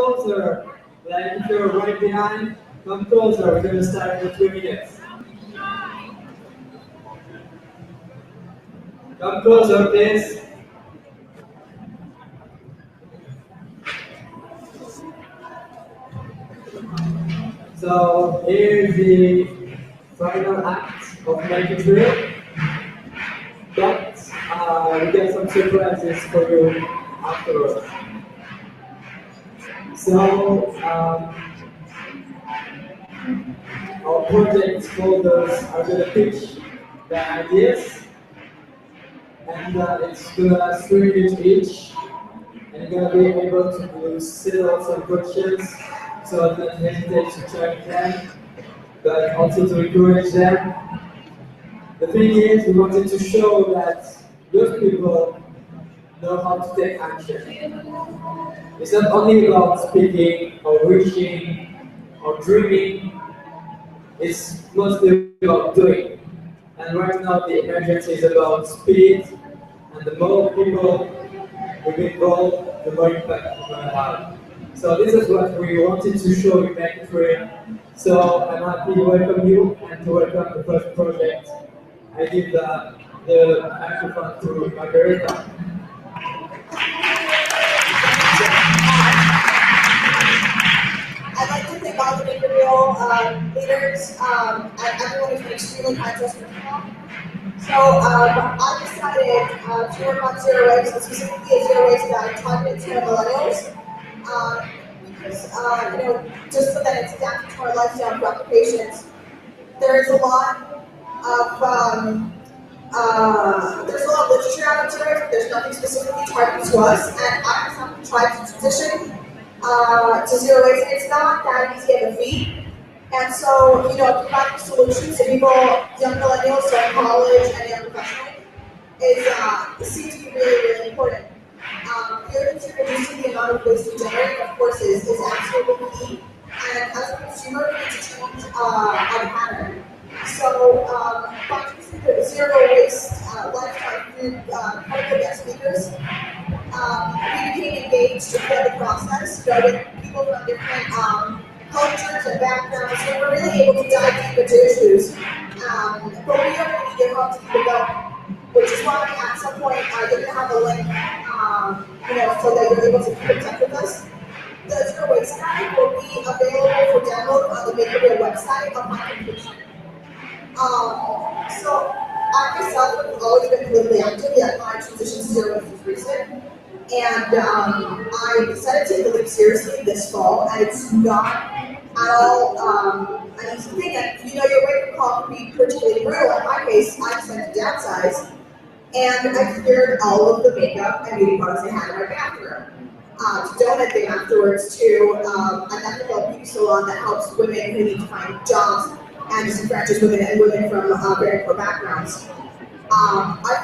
closer. Like if you're right behind, come closer. We're gonna start in 2 minutes. Come closer, please. So here's the final act of making drill. But we get some surprises for you afterwards. So our project folders are going to pitch the ideas, and it's going to 3 minutes each, and you're going to be able to settle some questions, so don't hesitate to check them, but also to encourage them. The thing is, we wanted to show that those people know how to take action. It's not only about speaking or wishing or dreaming, it's mostly about doing. And right now the emergency is about speed, and the more people we involved, the more impact we're going to have. So this is what we wanted to show in Make It Real. So I'm happy to welcome you and to welcome the first project. I give the microphone to Margareta. I'd like to thank all the Make It Real leaders and everyone who's been extremely kind to us for this long. So I decided to work on zero waste, and specifically a zero waste guide targeted to millennials, because just so that it's adapted to our lifestyle preoccupations. There's a lot of literature out there, but there's nothing specifically targeted to us, and I have tried to transition to zero waste, and it's not that easy of a feat. And so, providing solutions to people, young millennials, so in college and young professionals, seems to be really, really important. Reducing the amount of waste we generate, of course, is absolutely key. And as a consumer, we need to change our pattern. So, by using the zero waste lifestyle through credible guest speakers, we became engaged to play the process, with people from different cultures and backgrounds, so we're really able to dive deep into issues. But we don't really give up to keep it going, which is why at some point you're going to have a link, so that you're able to keep in touch with us. The Zero Waste Guide will be available for download on the Make It Real website upon completion. So I myself have always been politically active, yet my transition to zero waste was recent. And I decided to take the leap seriously this fall, and it's not at all an easy thing. And your wake-up call can be particularly brutal. In my case, I decided to downsize, and I cleared all of the makeup and beauty products I had in my bathroom to donate them afterwards to an ethical beauty salon that helps women who need to find jobs and disenfranchise women and women from very poor backgrounds. I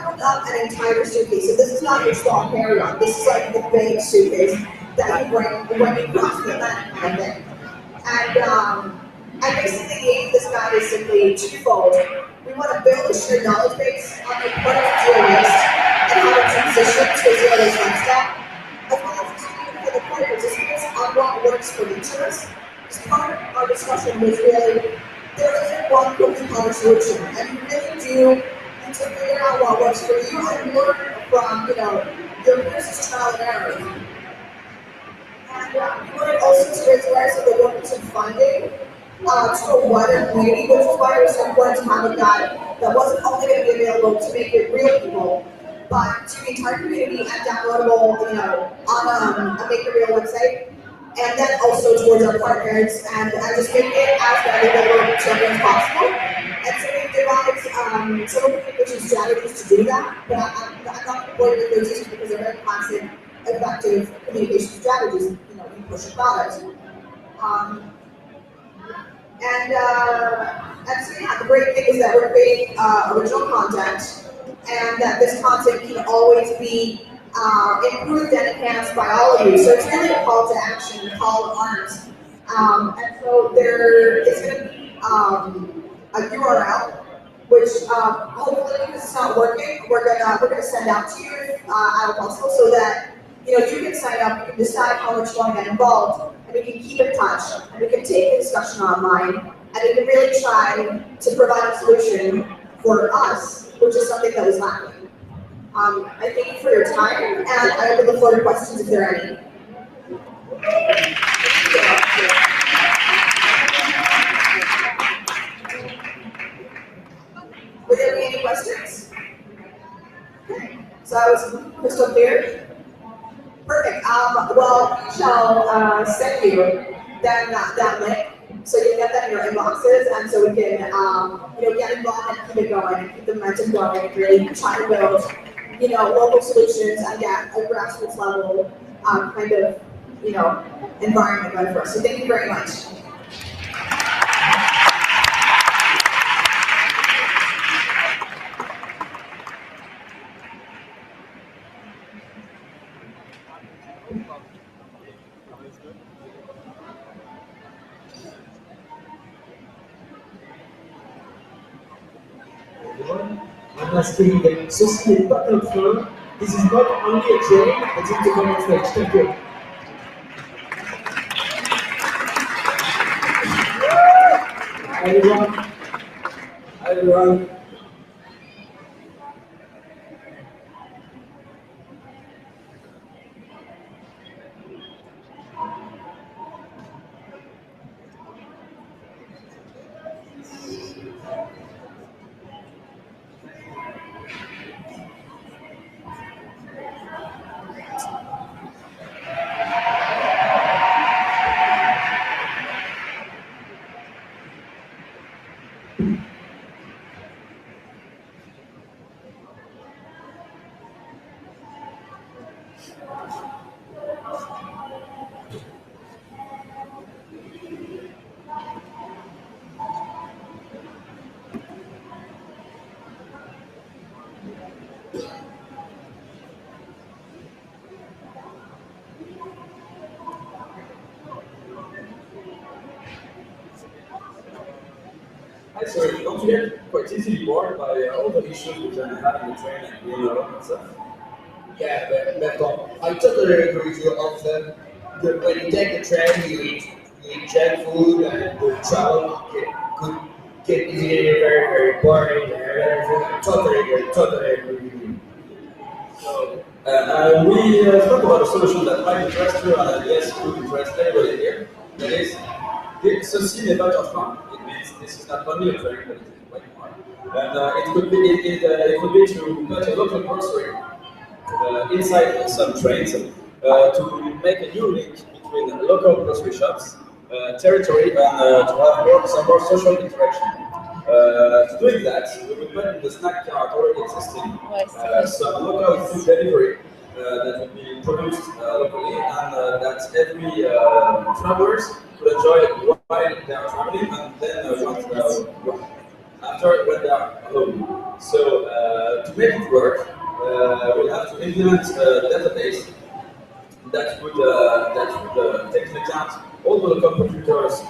filled up an entire suitcase, so this is not your small carry-on. This is like the big suitcase that you bring when you cross the Atlantic kind of thing. And basically the aim of this guide is simply twofold. We want to build a shared knowledge base on the importance of zero waste and how to transition to a zero waste lifestyle, as well as explain for the core participants on what works for each of us. As part of our discussion was really, there isn't one cookie cutter solution, and you really do to figure out what works for you and learn from, your peers' trial and error. And we wanted also to raise awareness of the workers and funding to a wider community, which is why it was so important to have a guide that wasn't only going to be available to Make It Real people, but to the entire community and downloadable, on a Make It Real website. And then also towards our partners, and just making it as valuable to children as possible. And so we've devised some communication strategies to do that, but I'm not going to bore you with those issues because they're very classic, effective communication strategies, you push a product. And so yeah, the great thing is that we're creating original content, and that this content can always be improved and enhanced by all of you. So it's really a call to action, a call to arms. And so there is going to be a URL, which hopefully, because it's not working, we're gonna send out to you out of possible, so that You can sign up, you can decide how much you want to get involved, and we can keep in touch, and we can take the discussion online, and we can really try to provide a solution for us, which is something that was lacking. I thank you for your time, and I open the floor to questions if there are any. Would there be any questions? Okay. So I was crystal clear. Perfect. Well, we shall send you that link, so you get that in your inboxes, and so we can get involved and keep it going, and keep the momentum going, and really try to build local solutions and get a grassroots level kind of environment going for us. So thank you very much. I'm asking that ceci n'est pas un train. This is not only a train, but it's a common stage. Thank you. Hi everyone. Hi everyone. So don't you get quite easily bored by all the issues which I have in the train and being alone and stuff? Yeah, but I totally agree with you. Of when you take the train, you eat junk food, and the travel could get easily very, very boring and everything. I totally agree with you. So, we spoke about a solution that might interest you, and I guess would interest everybody here. That is, ceci n'est pas un train. It means this is not only a train, but it is quite more. And it could be to go to a local grocery inside some trains to make a new link between local grocery shops, territory, and to have some more social interaction. To doing that, we will put in the snack cart already existing some local food delivery that will be produced locally, and that every travelers will enjoy while they are traveling, and then after when they are home. So to make it work, we'll have to implement a database that would take into account all the local producers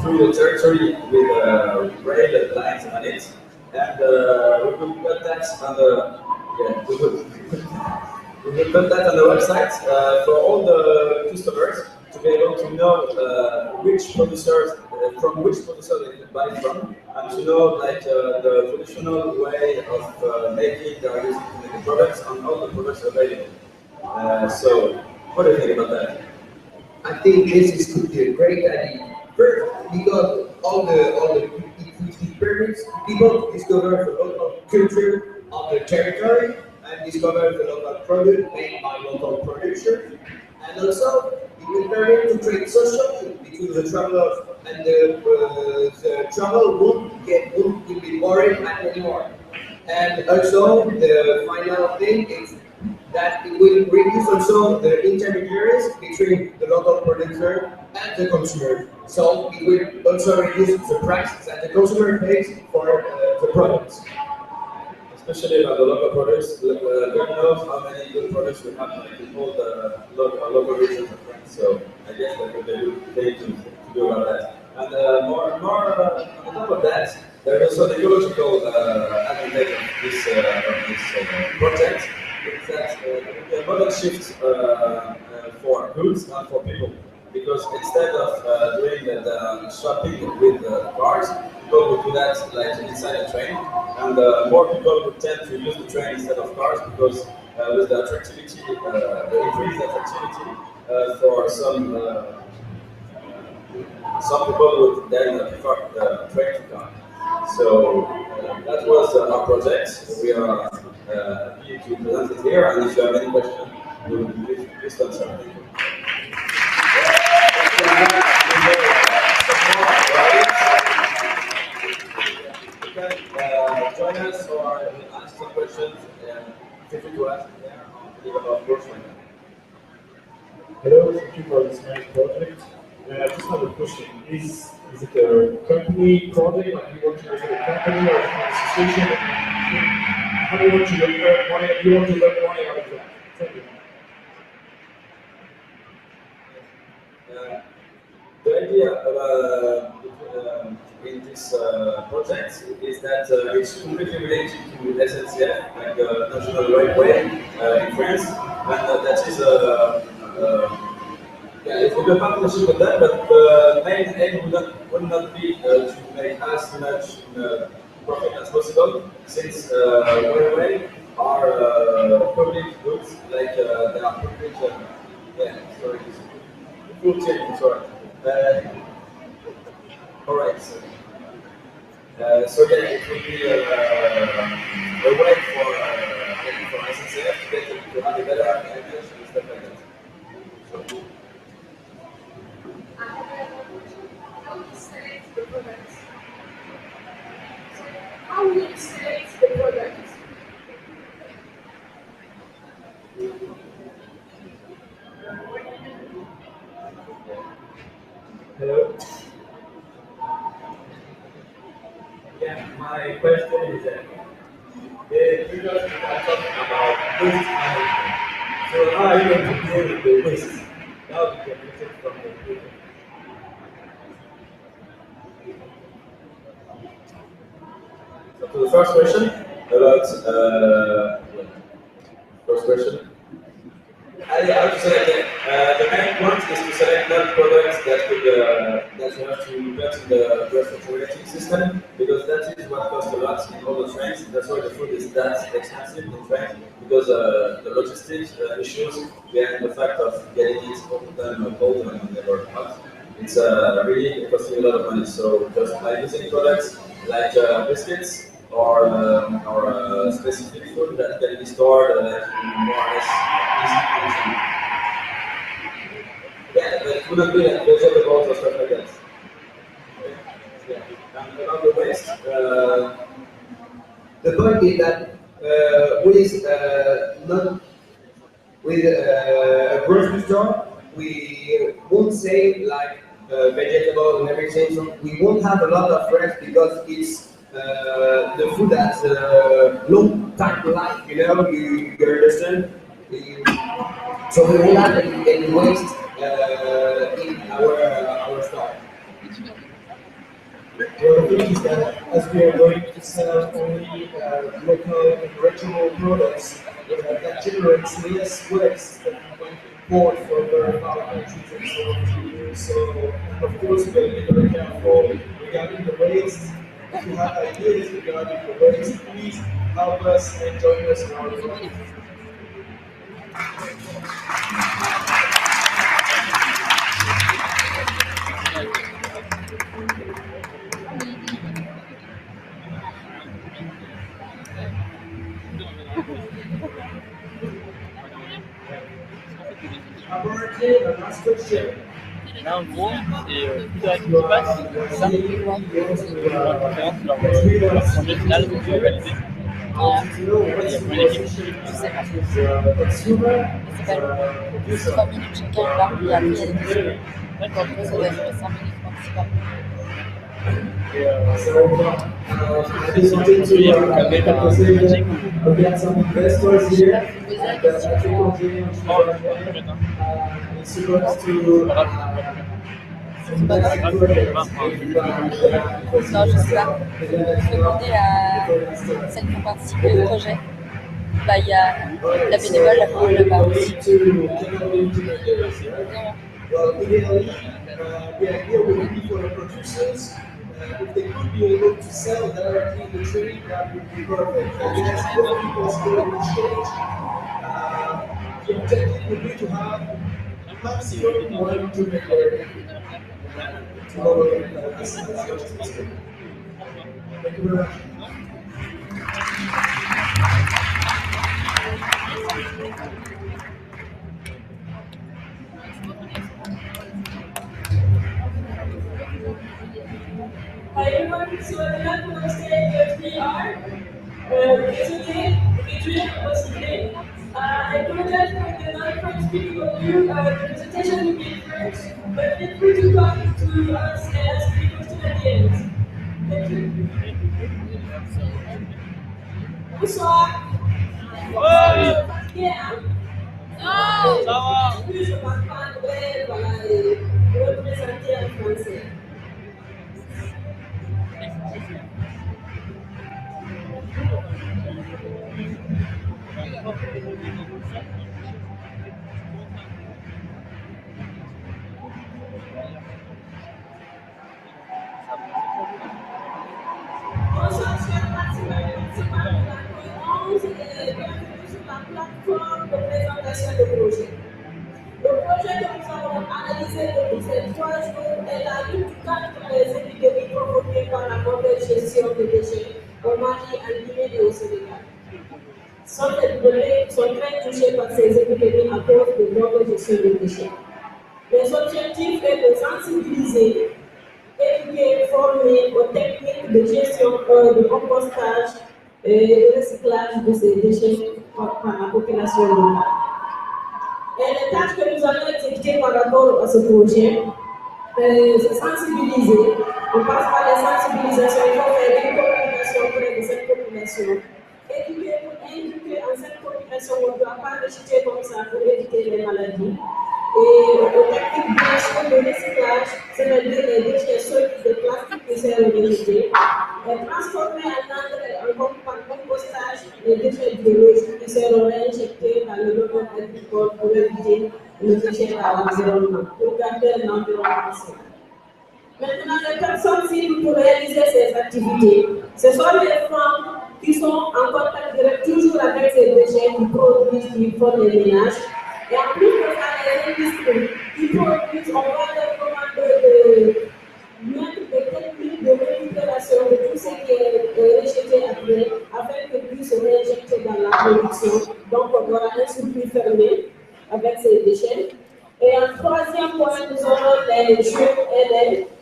through the territory with rail lines on it, and we will put that on the we will put that on the website for all the customers to be able to know which producers from which producer they can buy from, and to know like the traditional way of making or using the products and all the products available. So, what do you think about that? I think could be a great idea. First, because all the permits, people discover the local culture of the territory and discover the local product made by local producers. And also, it will permit to create social between the travelers, and the travel won't be boring anymore. And also, the final thing is that it will reduce also the intermediaries between the local producer and the consumer. So it will also reduce the price that the consumer pays for the products. Especially about the local products, God knows how many good products we have like, in all the local regions of France. So I guess that would be a good thing to do about that. And more on top of that, there is also the ecological advantage of this project. It's that for goods, not for people. Because instead of doing the shopping with cars, people would do that like inside a train, and more people would tend to use the train instead of cars because with the attractivity, the increased attractivity for some people would then prefer the train to car. So that was our project. We are happy to present it here, and if you have any questions, we will please answer. Thank you. You can join us or ask some questions. Feel free to ask there. Of course. Hello, thank you for this nice project. I just have a question. Is it a company project, like you want to make it a company or an association? How do you want to earn money? You want to earn money out of that? Thank you. The idea in this project is that it's completely related to SNCF, like the National Railway in France, and that is it's a partnership with them, but the main aim would not be to make as much profit as possible, since railway are public goods, like they are public. Sorry, full chain. Sorry. All right. So yeah, it will be a way for SNCF to have a better advantage and stuff like that. So, how we select the products? How we select the products? Hello? Yeah, my question is that the previous we are talking about waste management. So how are you going to deal with the waste that will be generated from the people? so to the first question about first question. I have to say that the main point is to select not products that could that you have to put in the refrigerating system, because that is what costs a lot in all the trains. That's why the food is that expensive in trains, because the logistics issues behind the fact of getting it all the time cold and never hot. It's really costing a lot of money. So just by using products like biscuits or specific food that can be stored more or less easy. Yeah, but it wouldn't be like vegetables or stuff like that. Yeah. And about the waste, The point is that with not with a grocery store, we won't save like vegetables and everything. So we won't have a lot of rest because it's the food has long time life. You know, you understand. So we won't have any waste in our store. Well, the thing is that as we are going to sell only local and regional products, that generates less waste than when we import from very far countries and so on. So, of course, we have to be very careful regarding the waste. If you have ideas regarding the waste, please help us and join us in our project. Apparently, the last question. Là, en gros, c'est plus de règles qui passent, c'est ça. Leur projet final, c'est de valider. Il y a plein d'équipes. Je sais pas. Ça s'appelle 3 minutes chacun là, et après il y a des questions. D'accord. Ça doit durer 5 minutes maximum. I just wanted to look at some investors here. And I think we'll be it's supposed to Non, je sais pas. Je vais demander à celles qui ont participé au projet. bah, il y a la bénévole là-bas aussi. Well, ideally, the idea would be for the producers, if they could be able to sell directly in the trade, that would be perfect. That means both people still in exchange. The objective would be to have maximum one to make to lower as much as possible. Thank you very much. Hi everyone, so the map will say that we are désolé, réduire possibly. I apologize for the non-French speaking of you. The presentation will be in French, but feel free to come to us and ask me questions at the end. Thank you. Bonsoir. Fatigué, hein? En plus, je parle pas anglais, voilà, et représenter en français. Bonsoir, chers participants de la conférence et bienvenue sur la plateforme de présentation de projet. Le projet que nous avons analysé depuis ces 3 jours est la lutte contre les épidémies provoquées par la mauvaise gestion des déchets au Mali, en Guinée et au Sénégal. Certaines données sont très touchées par ces épidémies à cause de mauvaise gestion des déchets. Les objectifs sont de sensibiliser, éduquer, former aux techniques de gestion de compostage et de recyclage de ces déchets par la population locale. Et les tâches que nous allons exécuter par rapport à ce projet, c'est sensibiliser. On passe par les sensibilisations, il faut faire une communication auprès de cette population. Éduquer en cette population, on ne doit pas rejeter comme ça pour éviter les maladies. Et aux techniques de recyclage, c'est-à-dire les déchets solides de plastique qui servent à rejeter, et transformer par compostage les déchets biologiques qui seront réinjectés dans le domaine agricole pour éviter le déchet à l'environnement, pour garder l'environnement sain. Maintenant, les personnes cibles pour réaliser ces activités, ce sont les femmes qui sont en contact direct toujours avec ces déchets qui produisent, qui font les ménages. Et en plus de ça, les industries qui produisent, on va leur demander de mettre des techniques de récupération de tout ce qui est rejeté après, afin qu'ils puissent se réinjecter dans la production. Donc, on aura un circuit fermé avec ces déchets. Et en troisième point, nous aurons les jeunes et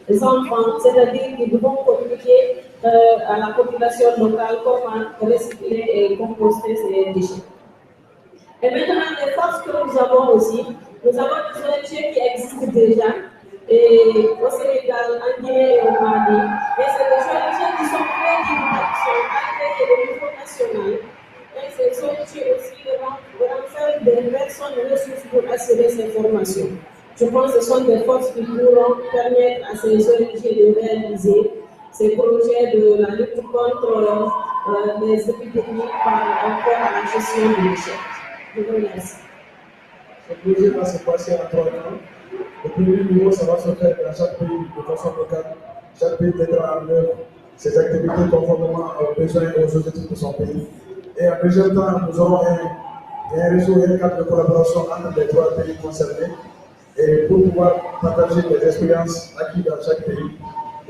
les enfants, c'est-à-dire qu'ils vont communiquer à la population locale comment recycler et composter ces déchets. Et maintenant, les forces que nous avons aussi, nous avons des ONG qui existent déjà, et au Sénégal, en Guinée et au Mali. Et c'est des ONG qui sont crédibles, qui sont agréées au niveau national. Et ces ONG aussi renferment des personnes ressources pour assurer ces formations. Je pense que ce sont des forces qui pourront permettre à ces ONG de réaliser ces projets de la lutte contre les épidémies par rapport à la gestion des déchets. Je vous remercie. Ce projet va se passer en 3 ans. Le premier niveau, ça va se faire dans chaque pays de façon locale. Chaque pays mettra en œuvre ses activités conformément aux besoins et aux objectifs de son pays. Et en deuxième temps, nous aurons un réseau et un cadre de collaboration entre les 3 pays concernés et pour pouvoir partager les expériences acquises dans chaque pays.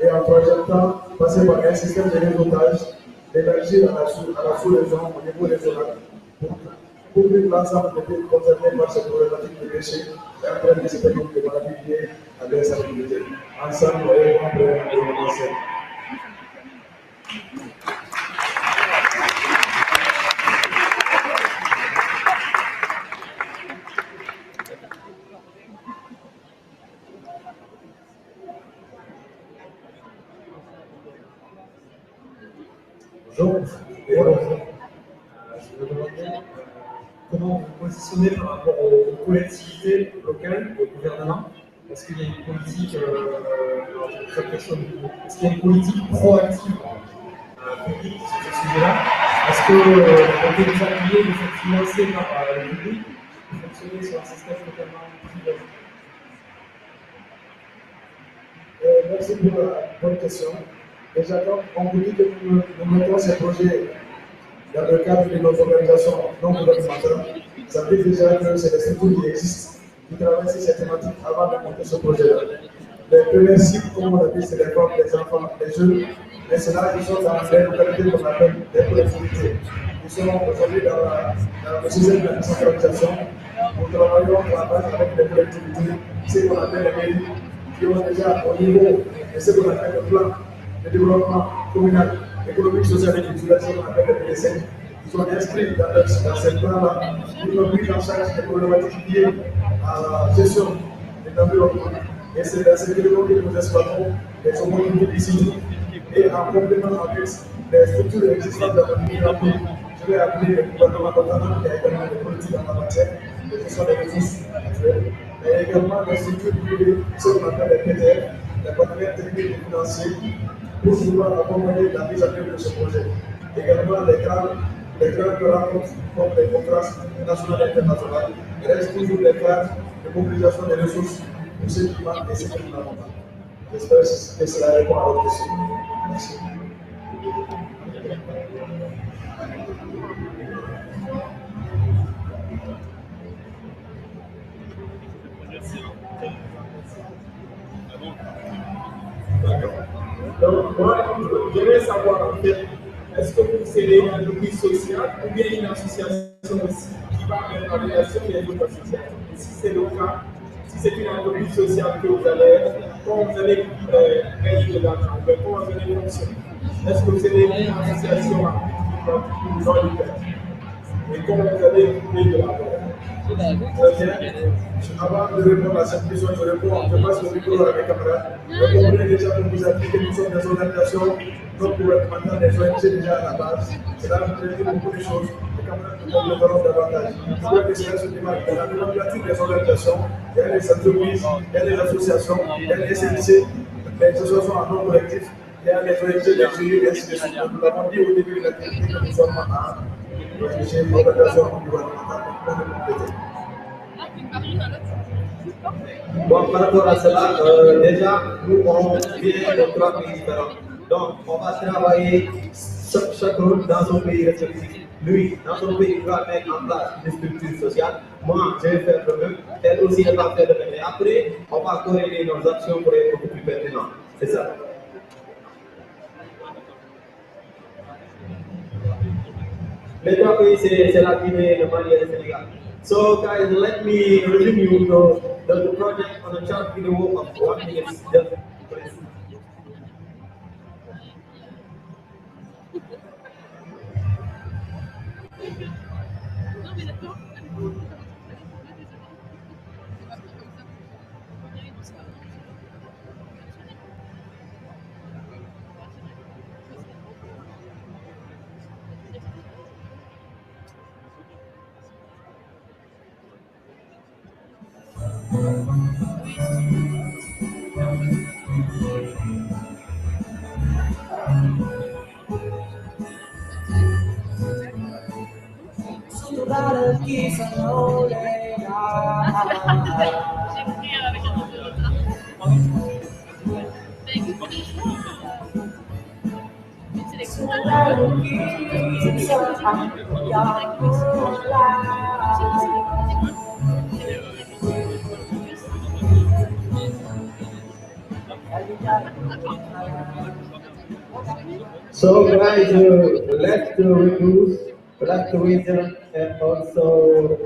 Et en troisième temps, passer par un système de réseautage, d'élargir à la sous-région au niveau régional pour couvrir l'ensemble des pays concernés par cette problématique de déchets et après les épidémies de maladies liées à l'insalubrité. Ensemble, nous allons prendre un environnement sain. Bonjour, et bonjour. Je me demandais comment vous vous positionnez par rapport aux collectivités locales, au gouvernement. Est-ce qu'il y a une politique, est-ce qu'il y a une politique proactive publique sur ce sujet-là? Est-ce que on peut nous appuyer, vous êtes financé par le public, vous fonctionnez sur un système totalement privé? Merci pour la bonne question. Déjà, comme on vous dit que nous mettons ces projets dans le cadre de nos organisations non gouvernementales, ça veut dire déjà que c'est des structures qui existent, qui travaillent sur ces thématiques avant de monter ce projet-là. Les premières cibles, comme on l'a dit, c'est les femmes, les enfants, les jeunes, mais c'est là qu'ils sont dans les localités qu'on appelle des collectivités. Ils sont aujourd'hui dans le système de la décentralisation. Nous travaillons à la base avec les collectivités, ce qu'on appelle les mairies, qui ont déjà au niveau de ce qu'on appelle le plan de développement communal, économique, social et culturel, ce qu'on appelle le PDC. Ils sont inscrits dans ce plan-là. Ils ont pris en charge des problématiques liées à la gestion de l'environnement. Et c'est dans cette élément que nous exploitons les opportunités ici. Et en complément avec les structures existantes dans le pays, je vais appeler le gouvernement notamment qui a également des politiques en la matière, que ce sont les ressources naturelles, et également les structures privées, ce qu'on appelle les PTF, les partenaires techniques et financiers, pour pouvoir accompagner la mise en œuvre de ce projet. Également les grandes rencontres comme les conférences nationales et internationales, restent toujours les cadres de mobilisation des ressources pour ceux qui manquent et ceux qui n'en ont pas. J'espère que cela répond à votre question. Merci. Donc, moi, j'aimerais savoir en fait, est-ce que vous serez une entreprise sociale ou bien une association aussi qui va mettre en relation les autres associations? Et si c'est le cas, si c'est une entreprise sociale que vous allez être, comment vous allez gagner de l'argent, comment vous allez fonctionner? Est-ce que vous serez une association à but non lucratif? Et comment vous allez trouver de l'argent? Avant de répondre à cette question, je passe le micro à mes camarades. Vous comprenez déjà que vous avez dit que nous sommes des organisations non gouvernementales, des ONG déjà à la base. Cela veut dire beaucoup de choses. Les camarades nous compléteront davantage. Je crois que cela se démarque dans la nomenclature des organisations. Il y a les entreprises, il y a les associations, il y a les SNC, les associations en non collectif, il y a les ONG, les GIE, et ainsi de suite. Nous l'avons dit au début de l'activité que nous sommes à une organisation non gouvernementale. On peut compléter. Bon, par rapport à cela, déjà, nous on vient de 3 pays différents. Donc, on va travailler chacun dans son pays respectif. Lui, dans son pays, il va mettre en place une structure sociale. Moi, je vais faire le même. Elle aussi, elle va faire le même. Et après, on va corréler nos actions pour être beaucoup plus pertinents. C'est ça. Les 3 pays, c'est la Guinée, le Mali et le Sénégal. So guys, let me resume you the project on a short video of 1 minute. Just please. So guys, let's reduce, let's reason, and also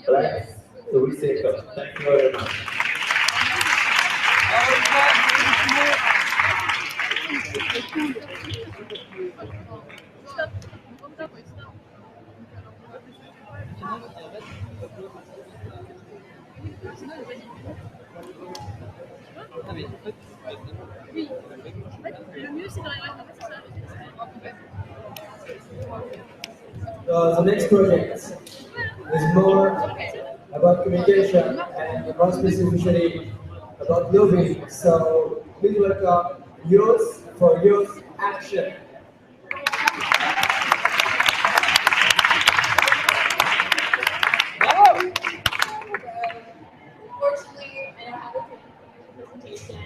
let's recycle. Thank you very much. The next project is more about communication and more specifically about lobbying. So please welcome Youth for Youth Action. know I have a presentation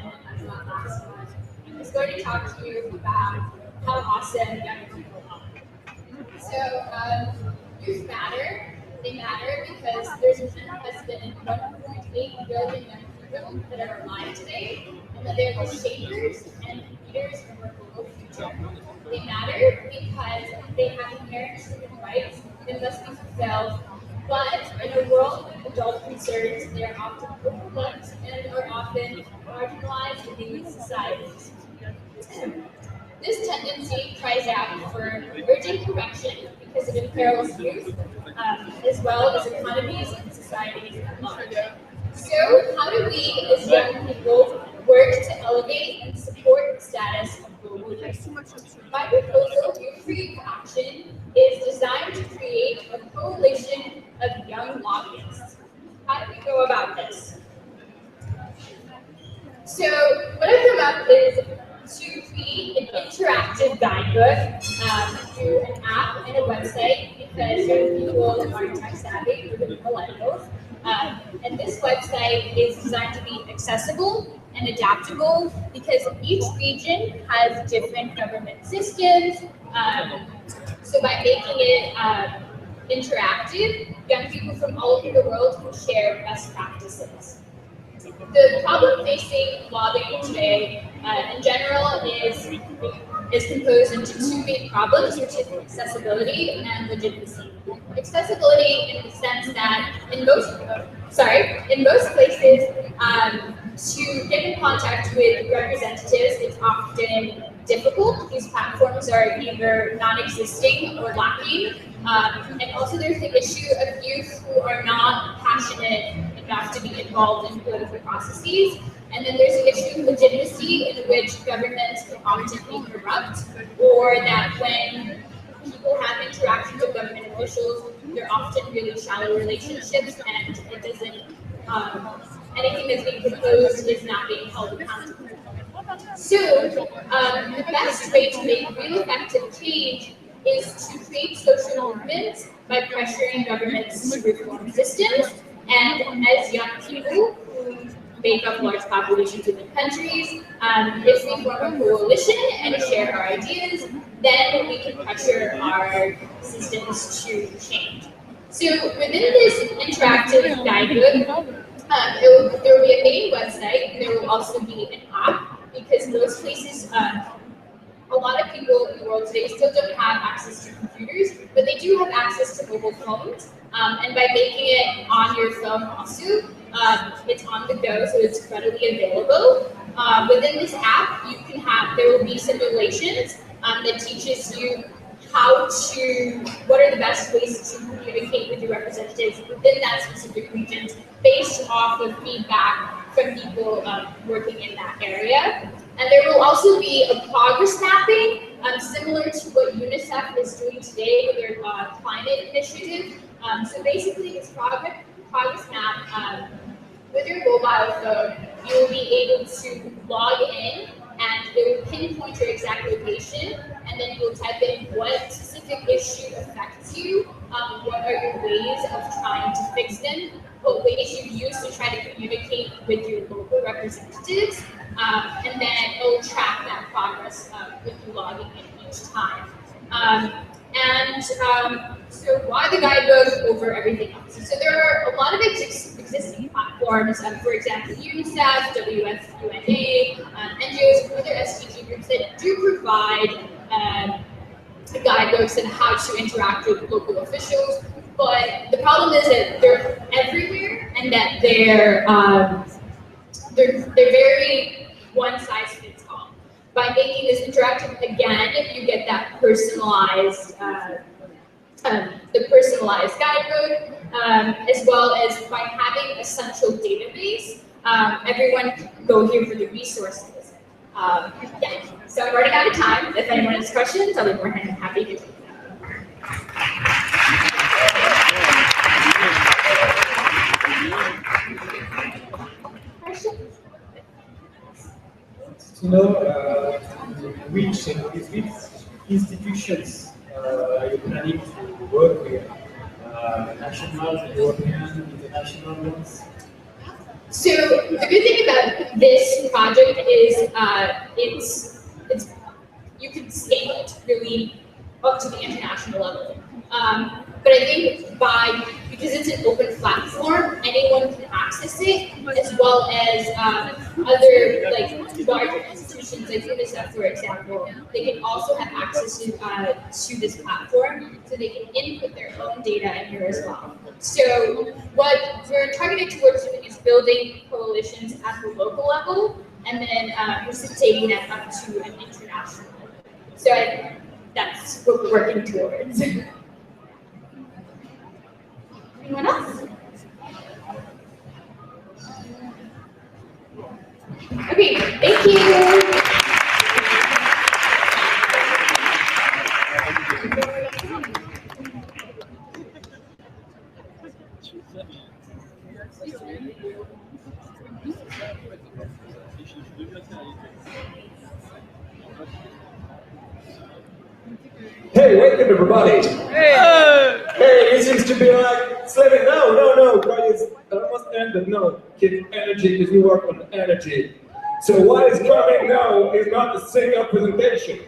about last month. I'm just going to talk to you about how awesome young people are. So, youth matter. They matter because there's an unprecedented 1.8 billion young people that are alive today, and that they're the shapers and leaders of our global future. They matter because they have inherent human rights that must be fulfilled, but in a world with adult concerns, they are often overlooked and are often marginalized in these societies. This tendency cries out for urgent correction because it imperils youth, as well as economies and societies at large. So, how do we, as young people, work to elevate and support the status of global youth? My proposal, Youth for Youth Action, is designed to create a coalition of young lobbyists. How do we go about this? So what I've come up is to create an interactive guidebook through an app and a website because young people are tech savvy, we're the millennials. And this website is designed to be accessible and adaptable because each region has different government systems. So by making it interactive, young people from all over the world can share best practices. The problem facing lobbying today, in general, is composed into two main problems, which is accessibility and legitimacy. Accessibility, in the sense that in most places, to get in contact with representatives is often difficult. These platforms are either non-existing or lacking. And also there's the issue of youth who are not passionate enough to be involved in political processes. And then there's the issue of legitimacy, in which governments can often be corrupt, or that when people have interactions with government officials, they're often really shallow relationships, and it doesn't, anything that's being proposed is not being held accountable. So, the best way to make real effective change is to create social movements by pressuring governments to reform systems. And as young people who make up large populations within countries, if we form a coalition and share our ideas, then we can pressure our systems to change. So within this interactive guidebook, there will be a main website, and there will also be an app, because most places, a lot of people in the world today still don't have access to computers, but they do have access to mobile phones. And by making it on your phone also, it's on the go, so it's readily available. Within this app, there will be simulations that teaches you what are the best ways to communicate with your representatives within that specific region, based off of feedback from people working in that area. And there will also be a progress mapping, similar to what UNICEF is doing today with their climate initiative. So basically, this progress map, with your mobile phone, you will be able to log in, and it will pinpoint your exact location, and then you will type in what specific issue affects you, what are your ways of trying to fix them, what ways you use to try to communicate with your local representatives, and then it will track that progress with you logging in each time. So why the guidebook over everything else? So there are a lot of existing platforms, for example, UNICEF, WFUNA, NGOs, and other SDG groups that do provide guidebooks on how to interact with local officials. But the problem is that they're everywhere, and that they're very one size fits all. By making this interactive, again, you get that personalized, the personalized guidebook, as well as by having a central database. Everyone can go here for the resources. Yeah. So I'm running out of time. If anyone has questions, I'll be more than happy to take them. Questions? Which institutions are you planning to work with? National, European, international ones? So the good thing about this project is it's you can scale it really up to the international level. But I think because it's an open platform, anyone can access it, as well as other like larger institutions like UNICEF, for example. They can also have access to this platform, so they can input their own data in here as well. So what we're targeted towards doing is building coalitions at the local level, and then precipitating that up to an international level. So that's what we're working towards. Anyone else? Okay, thank you. Hey, wake up, everybody! Hey, it seems to be like slipping. No, guys, I must end it. No, keep energy because we work on energy. So what is coming now is not the single presentation.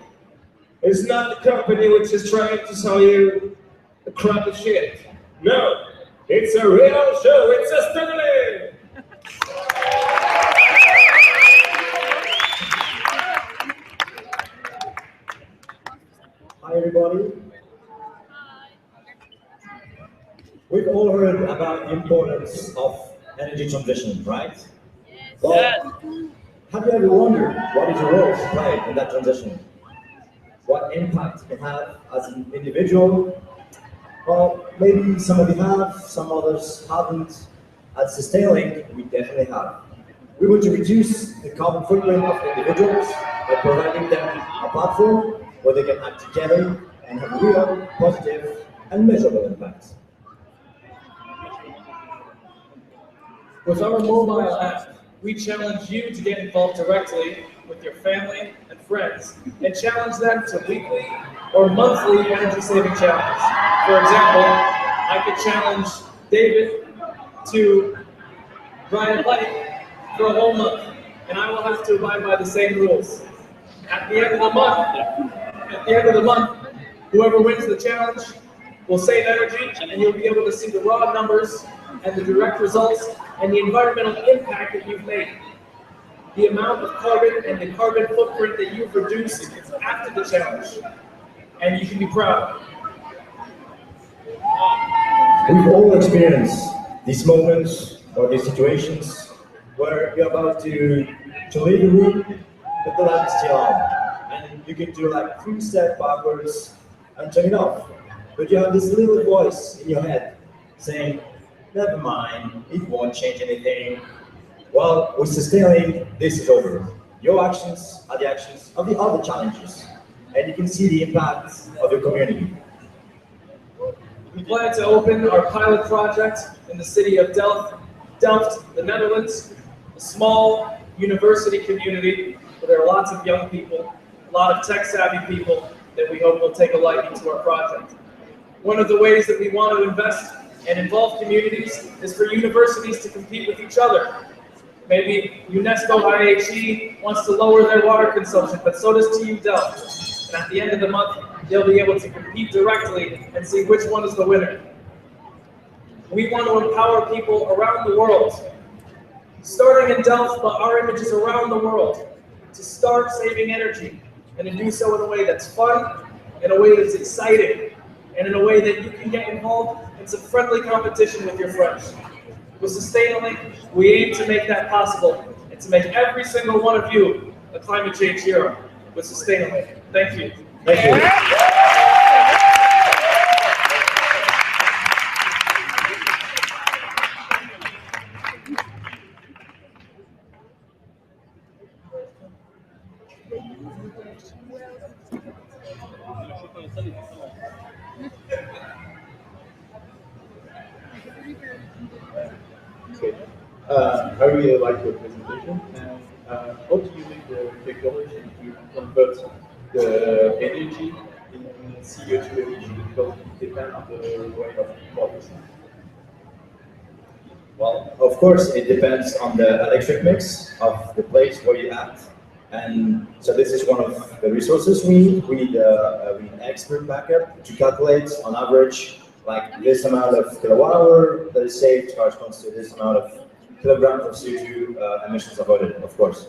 It's not the company which is trying to sell you a crap of shit. No, it's a real show. It's a study. Hi everybody. We've all heard about the importance of energy transition, right? Well, have you ever wondered what is your role to play in that transition? What impact you can have as an individual? Well, maybe some of you have, some others haven't. At Sustainlink, we definitely have. We want to reduce the carbon footprint of individuals by providing them a platform where they can act together and have real, positive, and measurable impacts. With our mobile app, we challenge you to get involved directly with your family and friends and challenge them to weekly or monthly energy saving challenges. For example, I could challenge David to ride a bike for a whole month, and I will have to abide by the same rules. At the end of the month, whoever wins the challenge will save energy, and you'll be able to see the raw numbers and the direct results and the environmental impact that you've made. The amount of carbon and the carbon footprint that you've reduced after the challenge. And you can be proud. We've all experienced these moments or these situations where you're about to leave the room, but the light is still on. And you can do like 3 steps backwards and turn it off. But you have this little voice in your head saying, never mind, it won't change anything. Well, with Sustainlink, this is over. Your actions are the actions of the other challenges, and you can see the impact of your community. We plan to open our pilot project in the city of Delft, the Netherlands, a small university community where there are lots of young people, a lot of tech-savvy people that we hope will take a liking to our project. One of the ways that we want to invest and involve communities is for universities to compete with each other. Maybe UNESCO IHE wants to lower their water consumption, but so does TU Delft. And at the end of the month, they'll be able to compete directly and see which one is the winner. We want to empower people around the world, starting in Delft, but our image is around the world, to start saving energy, and to do so in a way that's fun, in a way that's exciting, and in a way that you can get involved in some friendly competition with your friends. With Sustainlink, we aim to make that possible, and to make every single one of you a climate change hero with Sustainlink. Thank you. Thank you. Okay. I really like your presentation. And how do you make the technology to convert the energy in CO2 emission, because it depends on the way of producing? Well, of course, it depends on the electric mix of the place where you at. And so this is one of the resources we need. We need an expert backup to calculate on average like this amount of kilowatt hour that is saved corresponds to this amount of kilograms of CO2 emissions avoided, of course.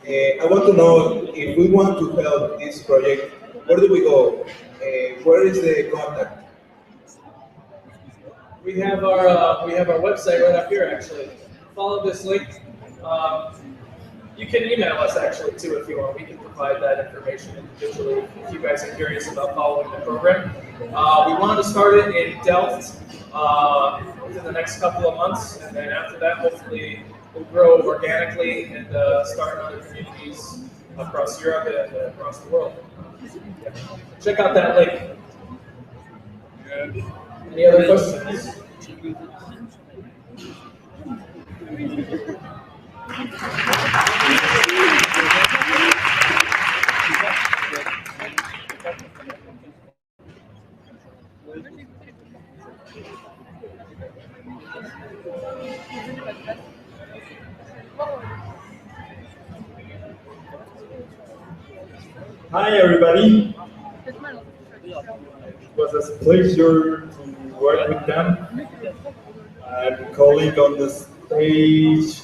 I want to know if we want to help this project, where do we go? Where is the contact? We have our website right up here actually. Follow this link. You can email us actually too if you want. We can provide that information individually if you guys are curious about following the program. We want to start it in Delft within the next couple of months, and then after that, hopefully, we'll grow organically and start in other communities across Europe and across the world. Yeah. Check out that link. Any other questions? Hi everybody. It was a pleasure to work with them. I'm calling on the stage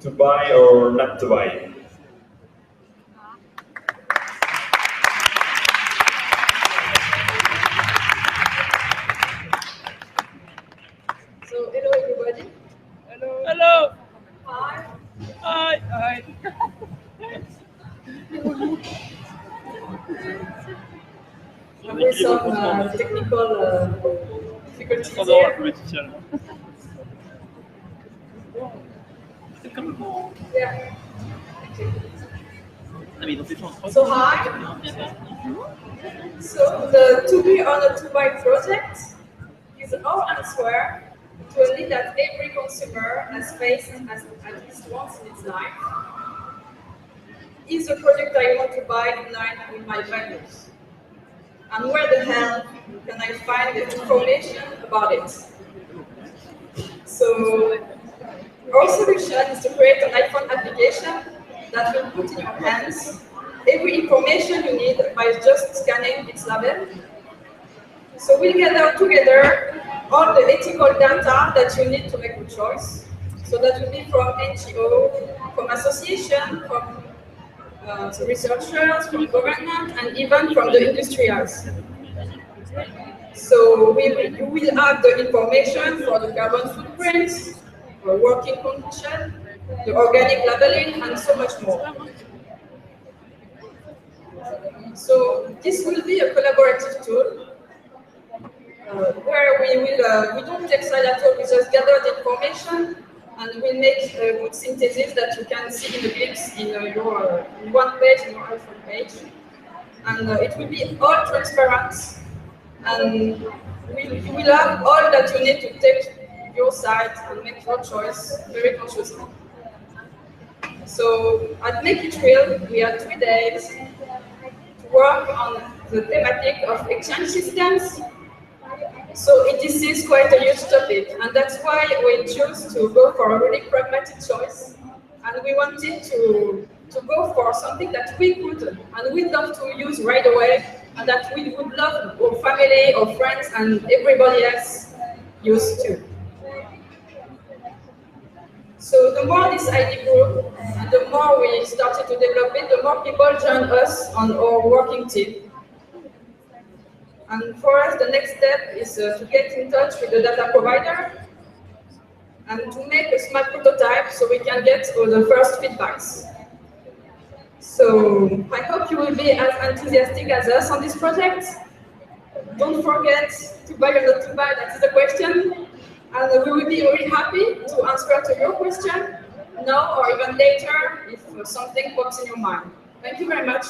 to buy or not to buy. So, hello everybody. Hello. Hello. Hi. Hi. Hi. With some technical difficulties here. Yeah. So hi. So the To Be or Not To Buy project is our answer to a need that every consumer has faced at least once in its life. Is the product I want to buy in line with my values? And where the hell can I find the information about it? So our solution is to create an iPhone application that will put in your hands every information you need by just scanning its label. So we'll gather together all the ethical data that you need to make a choice. So that will be from NGO, from association, from researchers, from government, and even from the industrials. So you will have the information for the carbon footprints, the working condition, the organic labeling, and so much more. So this will be a collaborative tool where we don't take side at all. We just gather the information and we make a good synthesis that you can see in the clips in your one page, in your iPhone page. And it will be all transparent, and you will have all that you need to take your side and make your choice very consciously. So at Make It Real, we had 3 days to work on the thematic of exchange systems. So this is quite a huge topic, and that's why we chose to go for a really pragmatic choice. And we wanted to go for something that we could and we'd love to use right away, and that we would love our family, our friends, and everybody else use too. So the more this idea grew, and the more we started to develop it, the more people joined us on our working team. And for us, the next step is to get in touch with the data provider and to make a smart prototype so we can get all the first feedbacks. So I hope you will be as enthusiastic as us on this project. Don't forget to buy or not to buy, that is the question. And we will be really happy to answer to your question now or even later if something pops in your mind. Thank you very much.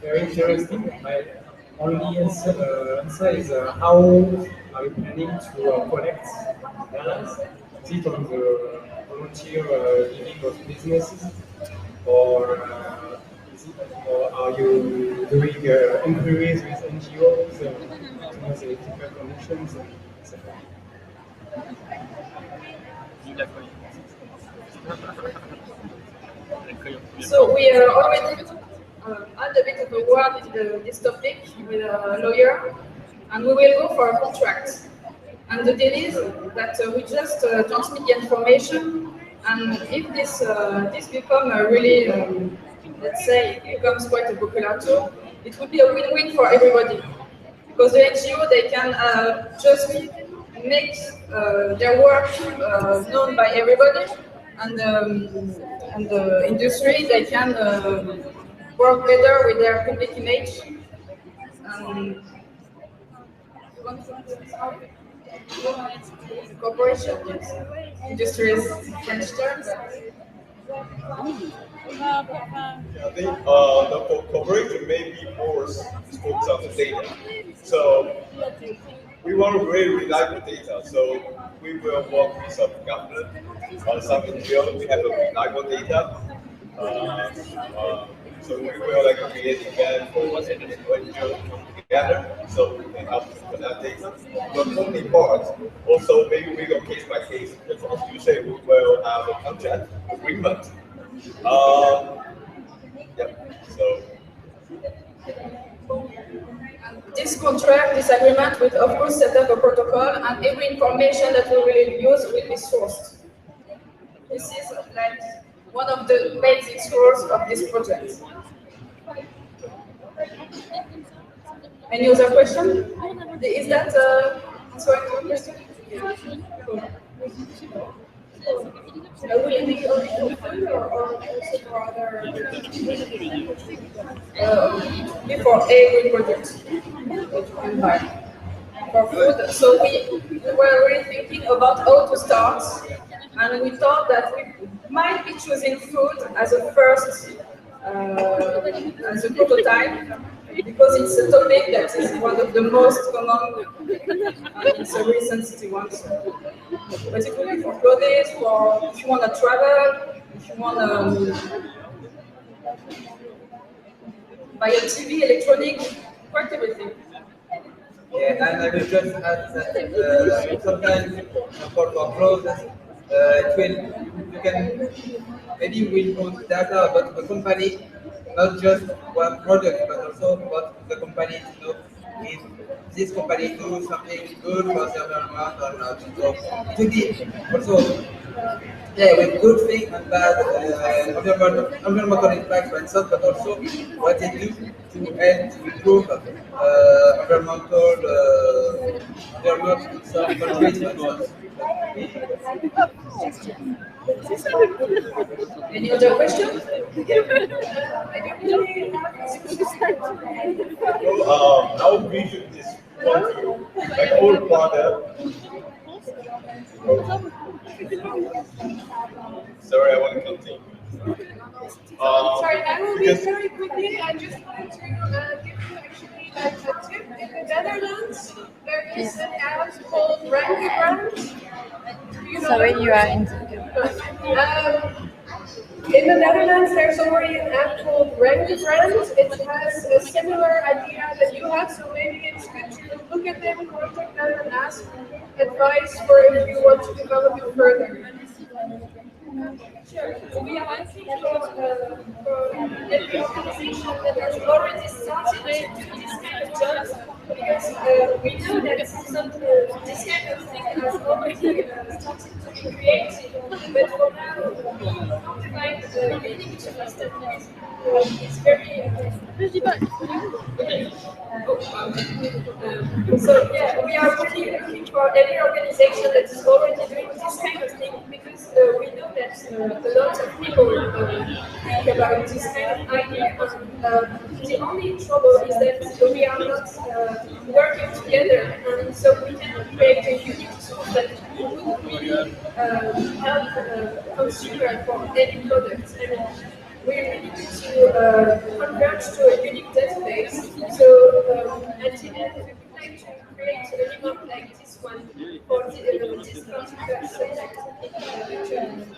Very interesting. My only answer is how are you planning to collect balance? Is it on the volunteer giving of businesses, or, or are you doing inquiries with NGOs to know the ethical conditions, etc.? So we already had a bit of a word in this topic with a lawyer, and we will go for a contract. And the deal is that we just transmit the information, and if this become a really, let's say, it becomes quite a popular tool, it would be a win-win for everybody. Because the NGO, they can just make their work known by everybody, and the industry, they can work better with their public image. Corporation, yes. Industry is French term. Yeah, I think the corporation may be more focused on the data. So we want to really reliable data. So we will work with some government or some NGO. We have a reliable data. So we will like create event for NGO to come together. So we can help to collect data. But only part. Also, maybe we go case by case. Because as you say, we will have a contract agreement. Yeah. So. This contract, this agreement will of course set up a protocol, and every information that we will use will be sourced. This is like one of the basic sources of this project. Any other question? Is that answering your question? Will it be only for food or also for other? Before every project that you can buy for food. So we were really thinking about how to start, and we thought that we might be choosing food as a first, as a prototype, because it's a topic that is one of the most common, and it's a really sensitive one. So. But it will be for clothes, for if you want to travel, if you want to buy a TV, electronic, quite everything. Yeah, and I will just add that sometimes for clothes, it will, you can, maybe you will put data about the company, not just one product, but also what the company, if this company do something good for the environment or not. So it will be also, yeah, with good things and bad environmental impact, for instance, but also what they do to help to improve environment in some countries, for instance. Any other question? Our vision is want to like all product. Sorry, I want to continue. Sorry, I will be very quickly. I just wanted to give you actually a tip. In the Netherlands, there is an app called Rangebrand. Sorry, you are in. In the Netherlands, there's already an app called Rangebrand. It has a similar idea that you have, so maybe it's good to look at them, contact them, and ask advice for if you want to develop it further. Sure. We are asking for every organization that has already started to do this kind of jobs, because we know that this kind of thing has already started to be created, but for now we can't find the unique tools that is very so yeah, we are really looking for every organization that is already doing this kind of thing, because we know that a lot of people think about this kind of idea. The only trouble is that we are not working together, and so we cannot create a unique tool that would really help consumer for any product. We really need to converge to a unique database. So at the end, we would like to create a remote like this one for the this particular subject in the training.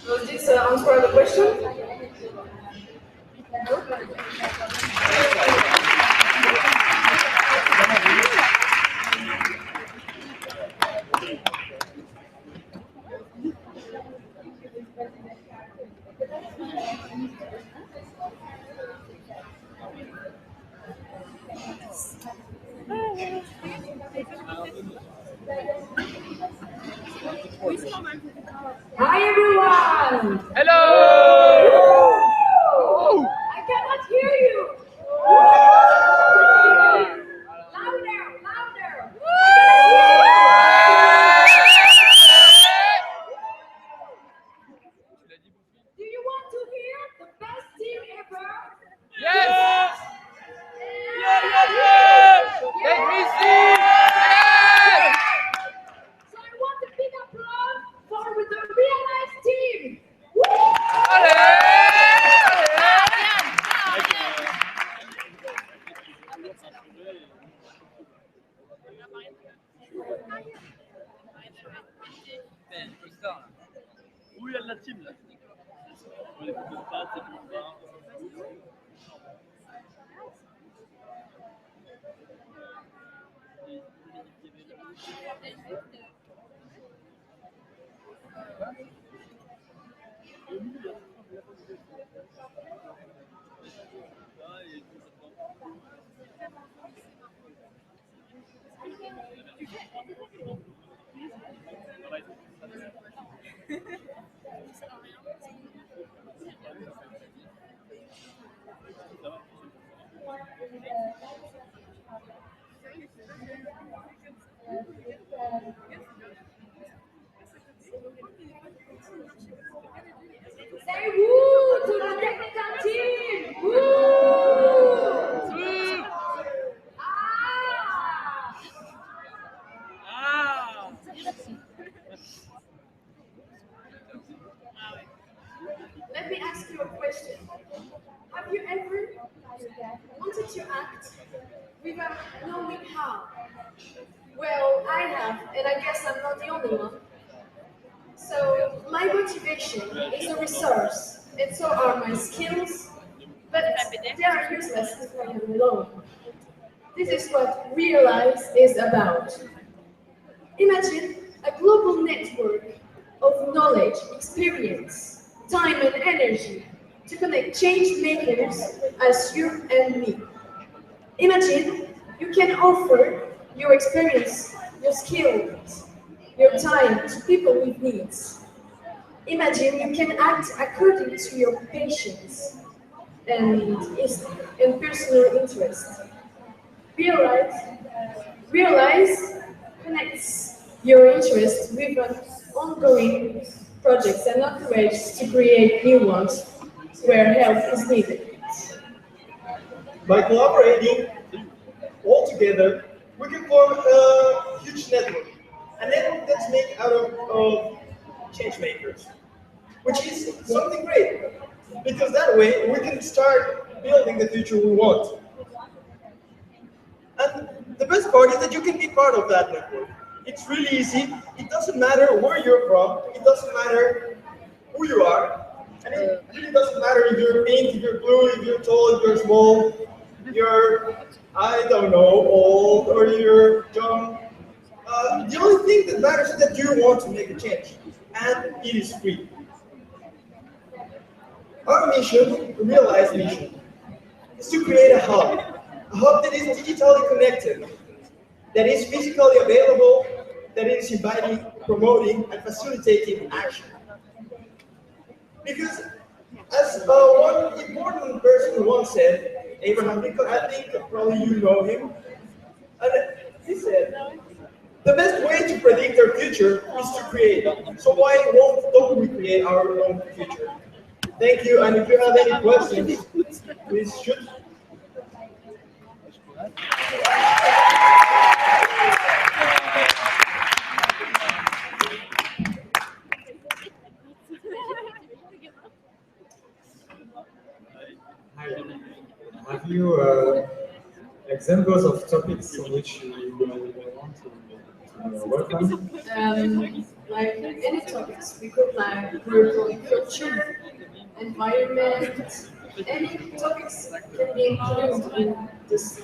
Does this answer the question? Hi everyone! Hello! I cannot hear you! Louder, louder! Do you want to hear the best team ever? Yes! Let me see! Yes! So I want a big applause for the real life team! Où il y a de la team là? Say woo to the technical team! Woo! Let me ask you a question. Have you ever wanted to act without knowing how? Well, I have, and I guess I'm not the only one. So, my motivation is a resource, and so are my skills, but they are useless if I am alone. This is what Realize is about. Imagine a global network of knowledge, experience, time, and energy to connect change makers as you and me. Imagine you can offer your experience, your skills, your time to people with needs. Imagine you can act according to your patience and, and personal interest. Realize, realize connects your interest with an ongoing projects and encourage to create new ones where help is needed. By collaborating all together, we can form a huge network. A network that's made out of change makers, which is something great. Because that way we can start building the future we want. And the best part is that you can be part of that network. It's really easy. It doesn't matter where you're from. It doesn't matter who you are. And it really doesn't matter if you're pink, if you're blue, if you're tall, if you're small, you're, I don't know, old, or you're young. The only thing that matters is that you want to make a change. And it is free. Our mission, Realize mission, is to create a hub that is digitally connected, that is physically available, that is inviting, promoting, and facilitating action. Because, as one important person once said, Abraham Lincoln, I think probably you know him, and he said, the best way to predict our future is to create it. So why don't we create our own future? Thank you, and if you have any questions, please shoot. Have you examples of topics on which you want to work on? Like any topics, we could like work on culture, environment, any topics can be included in this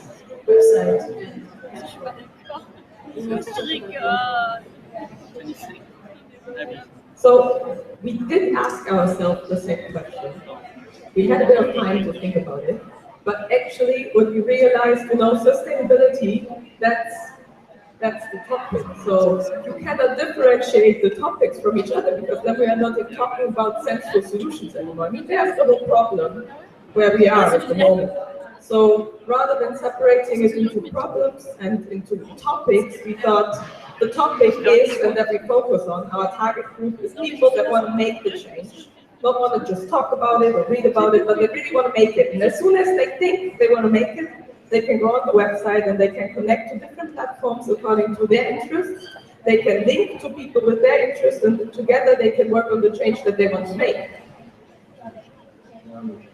website. So we did ask ourselves the same question. We had a bit of time to think about it, but actually what we realized, sustainability, that's the topic. So you cannot differentiate the topics from each other because then we are not talking about sensible solutions anymore. I mean, there's the whole problem where we are at the moment. So rather than separating it into problems and into topics, we thought the topic is, and that we focus on, our target group is people that want to make the change, not want to just talk about it or read about it, but they really want to make it. And as soon as they think they want to make it, they can go on the website and they can connect to different platforms according to their interests. They can link to people with their interests, and together they can work on the change that they want to make.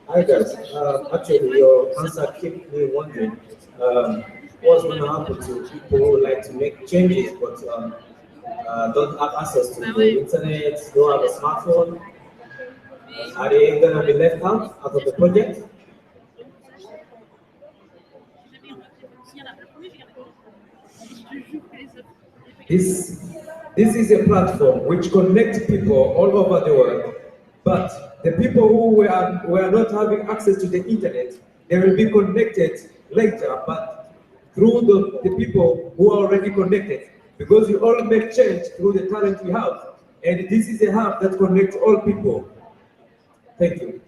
Hi guys, actually your answer kept me wondering what's going to happen to people who like to make changes but don't have access to the internet, don't have a smartphone. Are they going to be left out of the project? This is a platform which connects people all over the world, but the people who were not having access to the internet, they will be connected later, but through the people who are already connected, because we all make change through the talent we have, and this is a hub that connects all people. Thank you.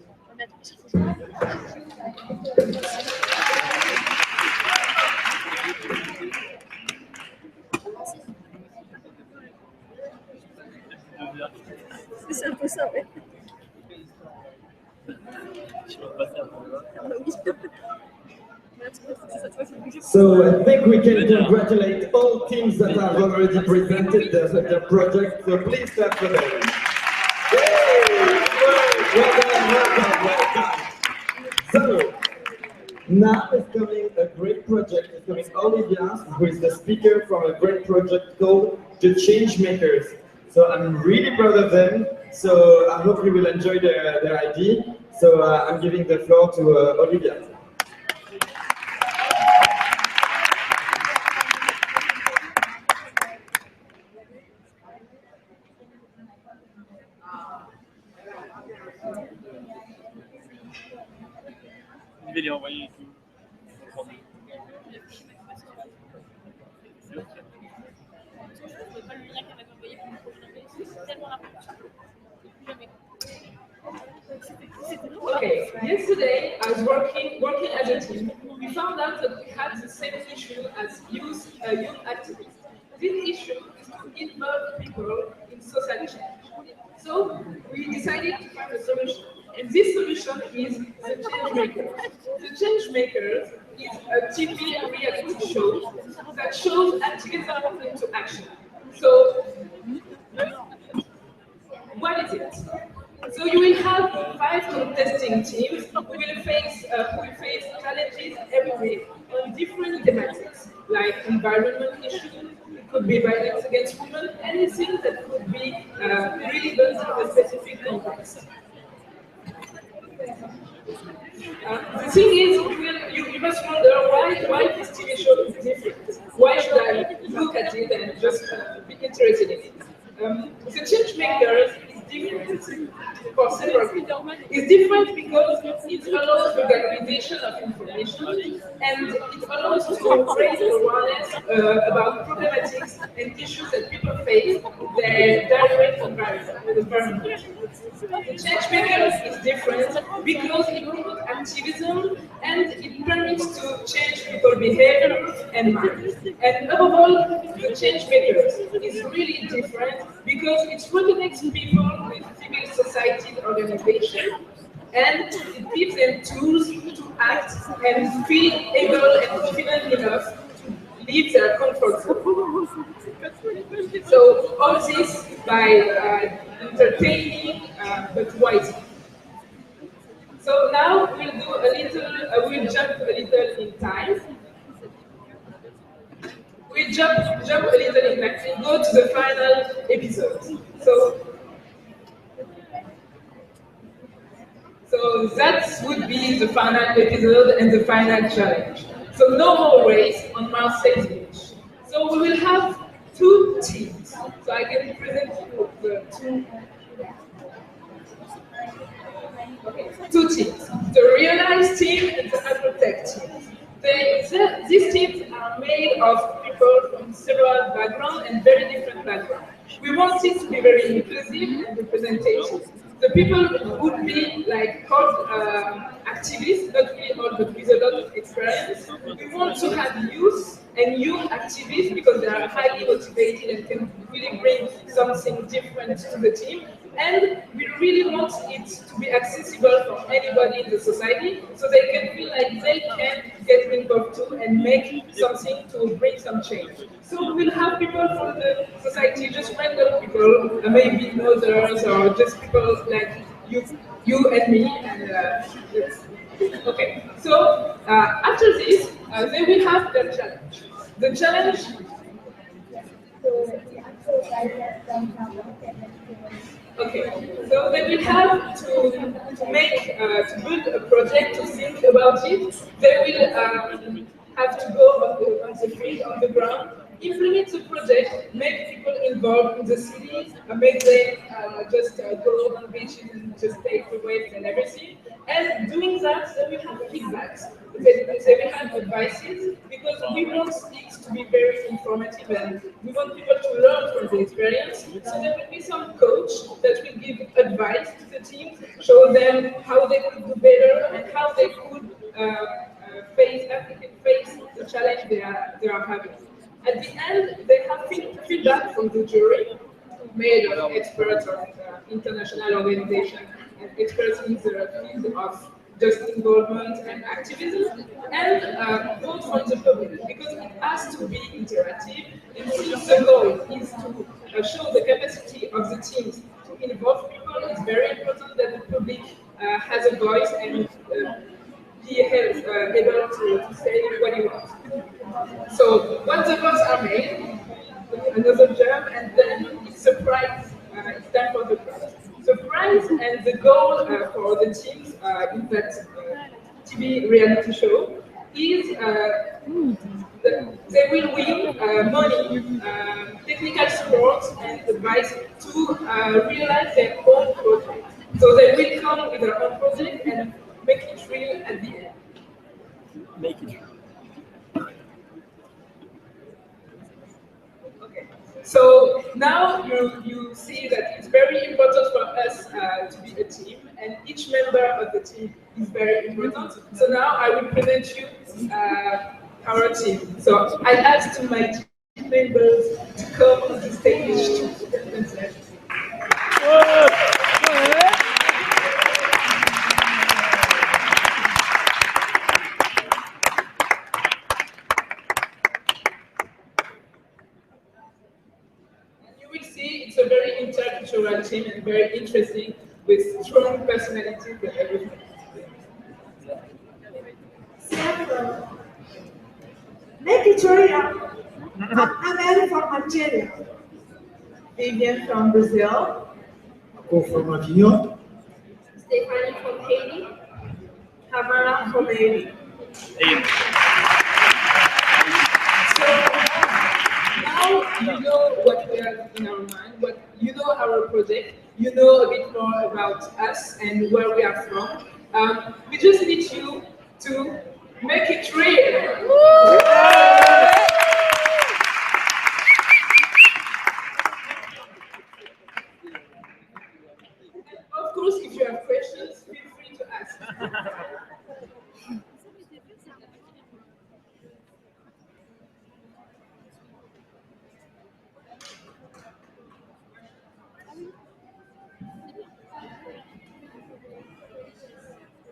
C'est un peu ça, ouais. So I think we can congratulate all teams that have already presented their project. So please clap for them. Yay! Well done. So now is coming a great project. It's coming Olivia, who is the speaker from a great project called The Changemakers. So I'm really proud of them. So I hope you will enjoy their idea. So I'm giving the floor to Olivia. Je vais les envoyer et tout. Okay, yesterday I was working as a team. We found out that we had the same issue as youth activists. This issue is to involve people in social change. So we decided to find a solution. And this solution is the Changemakers. The Changemakers is a TV reality show that shows activism into action. So, what is it? So you will have 5 contesting teams who will face challenges every week on different thematics, like environmental issues. It could be violence against women, anything that could be relevant to a specific context. The thing is, you must wonder why this TV show is different. Why should I look at it and just be interested in it? The Changemakers is different for several reasons. It's different because it allows the organization of information and it allows to raise awareness about problematics and issues that people face in their direct environment. The Changemakers is different because it promotes activism and it permits to change people's behavior and minds. And above all, the Changemakers is really different because it reconnects people with civil society organizations and it gives them tools to act and feel able and confident enough to leave their comfort zone. So all this by entertaining but wisely. So now we'll jump a little in time. we jump a little in, like we go to the final episode. So that would be the final episode and the final challenge. So no more race on Marseille's beach. So we will have two teams. So I can present you the two teams. The realized team and the Agrotech team. These teams are made of people from several backgrounds and very different backgrounds. We want it to be very inclusive and representative. The people would be like called activists, not really all, but with a lot of experience. We want to have youth and young activists because they are highly motivated and can really bring something different to the team. And we really want it to be accessible for anybody in the society so they can feel like they can get involved too and make something to bring some change. So we will have people from the society, just random people, maybe mothers or just people like you and me. And okay, so after this, they will have the challenge. The challenge. Okay, so they will have to make, to build a project, to think about it. They will have to go on the field, on the ground, implement the project, make people involved in the city, make them just go on beaches and just take the waves and everything. And doing that, they will have feedbacks. They will have advices because we want it to be very informative and we want people to learn from the experience. So there will be some coach that will give advice to the team, show them how they could do better and how they could face the challenge they are having. At the end, they have feedback from the jury, made of experts of international organizations and experts in the field of just involvement and activism, and vote from the public because it has to be interactive. And since the goal is to show the capacity of the teams to involve people, it's very important that the public has a voice and he is able to say what he wants. So once the votes are made, another jump, and then it's a prize. It's time for the prize. The prize and the goal for the teams in that TV reality show is they will win money, technical support, and advice to realize their own project. So they will come with their own project and make it real at the end. Make it real. So now you see that it's very important for us to be a team, and each member of the team is very important. So now I will present you our team. So I asked my team members to come on the stage to present themselves. It's a very intercultural team and very interesting with strong personalities and everything. Victoria, I'm Ellie from Algeria. Vivian from Brazil. Go from Avignon. Stephanie from Haiti. Havana from Haiti. Now you know what we have in our mind, what you know our project, you know a bit more about us and where we are from. We just need you to make it real. Of course, if you have questions, feel free to ask.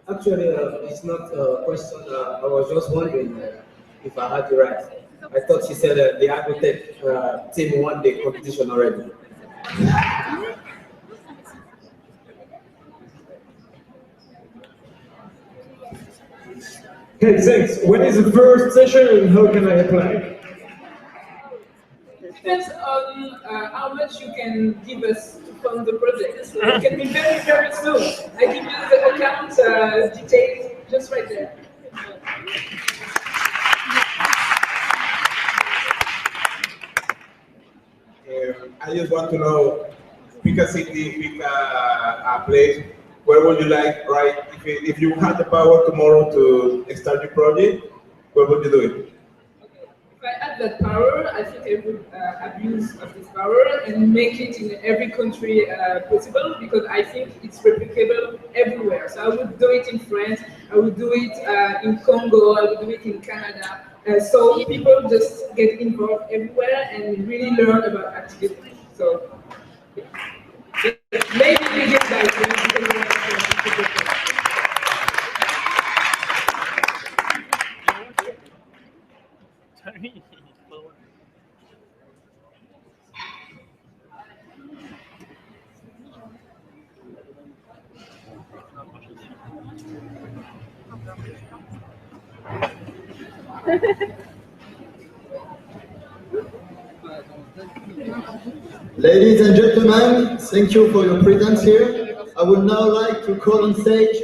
Actually, it's not a question. I was just wondering if I had you right. I thought she said the Agrotech team won the competition already. Okay, thanks. When is the first session and how can I apply? much you can give us to fund the project. So it can be very, very soon. I give you the account details just right there. I just want to know, because if you pick a place, where would you like, right? If you had the power tomorrow to start your project, where would you do it? If I had that power, I think I would abuse of this power and make it in every country possible, because I think it's replicable everywhere. So I would do it in France, I would do it in Congo, I would do it in Canada. So people just get involved everywhere and really learn about activism. So maybe begin by Ladies and gentlemen, thank you for your presence here. I would now like to call on stage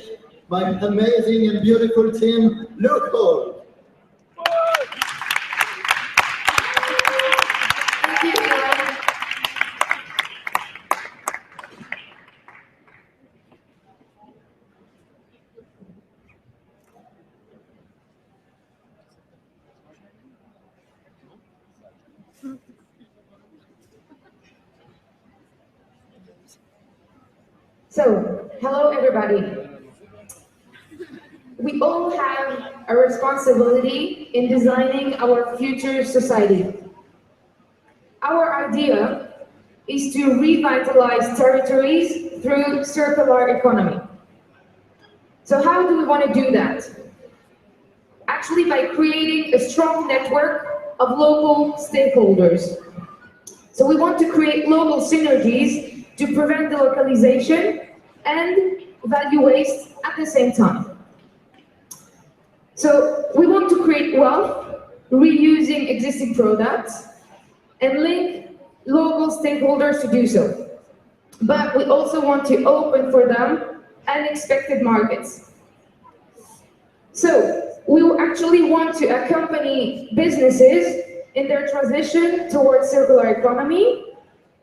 my amazing and beautiful team, Local. So, hello everybody. We all have a responsibility in designing our future society. Our idea is to revitalize territories through circular economy. So how do we want to do that? Actually, by creating a strong network of local stakeholders. So we want to create local synergies to prevent delocalization and value waste at the same time. So we want to create wealth, reusing existing products, and link local stakeholders to do so. But we also want to open for them unexpected markets. So we actually want to accompany businesses in their transition towards circular economy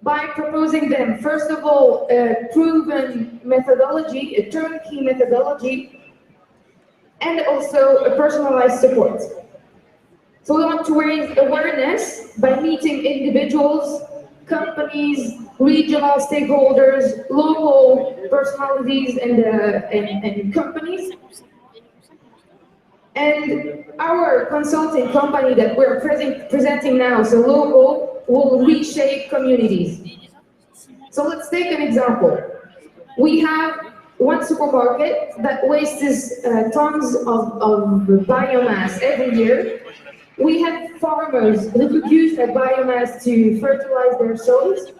by proposing them, first of all, a proven methodology, a turnkey methodology, and also a personalized support. So we want to raise awareness by meeting individuals, companies, regional stakeholders, local personalities, and companies. And our consulting company that we're presenting now, so Local, will reshape communities. So let's take an example. We have one supermarket that wastes tons of biomass every year. We have farmers who could use that biomass to fertilize their soils.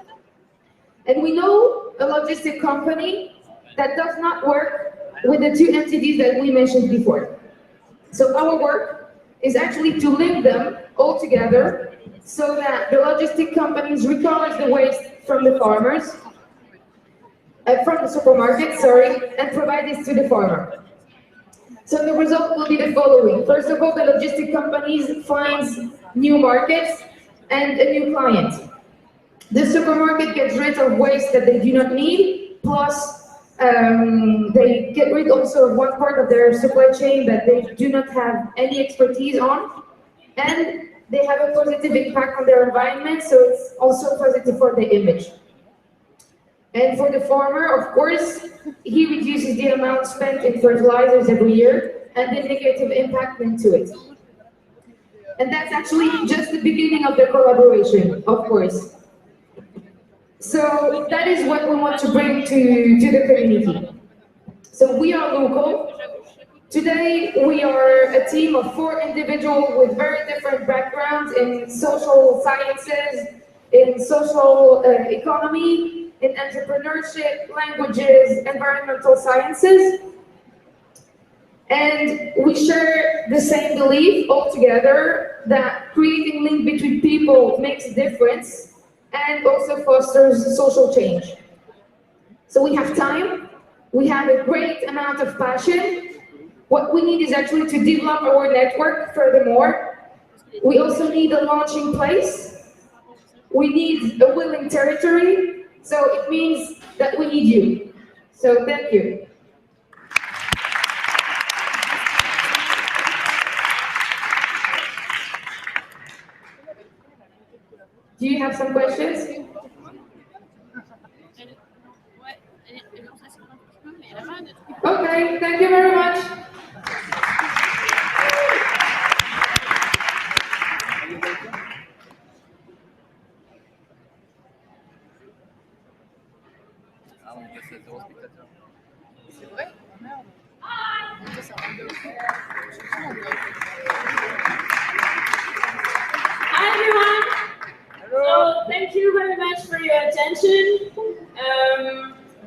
And we know a logistic company that does not work with the two entities that we mentioned before. So our work is actually to link them all together so that the logistic companies recover the waste from the farmers, from the supermarket, and provide this to the farmer. So the result will be the following. First of all, the logistic companies find new markets and a new client. The supermarket gets rid of waste that they do not need, plus they get rid also of one part of their supply chain that they do not have any expertise on, and they have a positive impact on their environment, so it's also positive for the image. And for the farmer, of course, he reduces the amount spent in fertilizers every year and the negative impact into it. And that's actually just the beginning of the collaboration, of course. So that is what we want to bring to the community. So we are Local. Today we are a team of 4 individuals with very different backgrounds in social sciences, in social economy, in entrepreneurship, languages, environmental sciences. And we share the same belief all together that creating link between people makes a difference. and also fosters social change. So we have time, we have a great amount of passion. What we need is actually to develop our network furthermore. We also need a launching place. We need a willing territory. So it means that we need you. So thank you. Do you have some questions? Okay, thank you very much. Hi everyone. So thank you very much for your attention.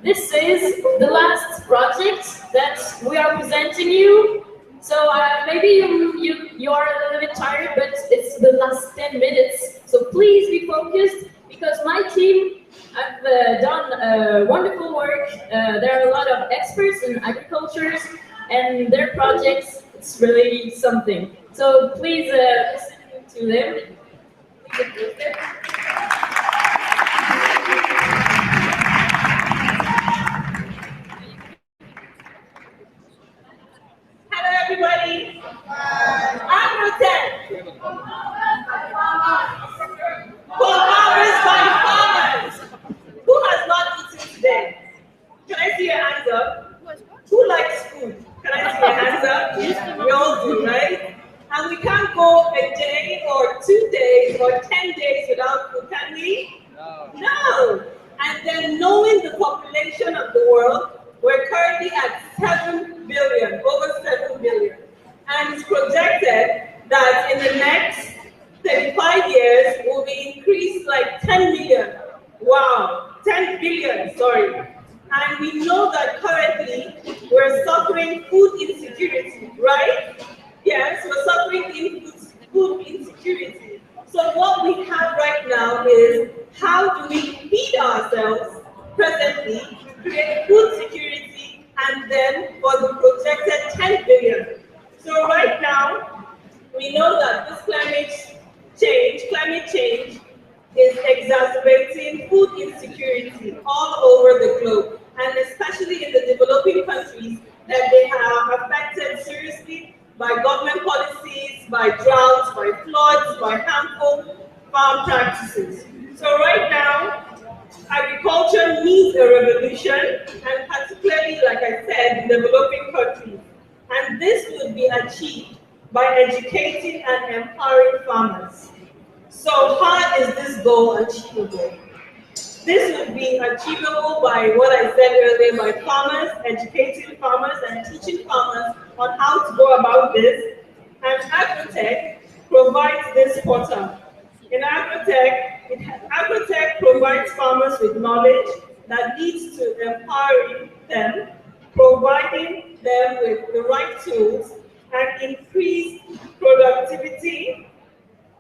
This is the last project that we are presenting you. So maybe you are a little bit tired, but it's the last 10 minutes. So please be focused because my team have done wonderful work. There are a lot of experts in agriculture, and their projects, it's really something. So please listen to them. Hello, everybody. Agrotech. For farmers by farmers. Who has not eaten today? Can I see your hands up? Who likes food? Can I see your hands up? We all do, right? And we can't go a day or 2 days or 10 days without food, can we? No. And then knowing the population of the world, we're currently at 7 billion, over 7 billion. And it's projected that in the next 35 years will be increased like 10 million. Wow, 10 billion, sorry. And we know that currently we're suffering food insecurity, right? Yes, we're suffering food insecurity. So what we have right now is how do we feed ourselves presently, create food security, and then for the projected 10 billion. So right now, we know that this climate change is exacerbating food insecurity all over the globe, and especially in the developing countries that they have affected seriously by government policies, by droughts, by floods, by harmful farm practices. So right now, agriculture needs a revolution, and particularly, like I said, in developing countries. And this would be achieved by educating and empowering farmers. So how is this goal achievable? This would be achievable by what I said earlier, by farmers, educating farmers and teaching farmers on how to go about this. And Agrotech provides this portal. In Agrotech provides farmers with knowledge that leads to empowering them, providing them with the right tools and increased productivity,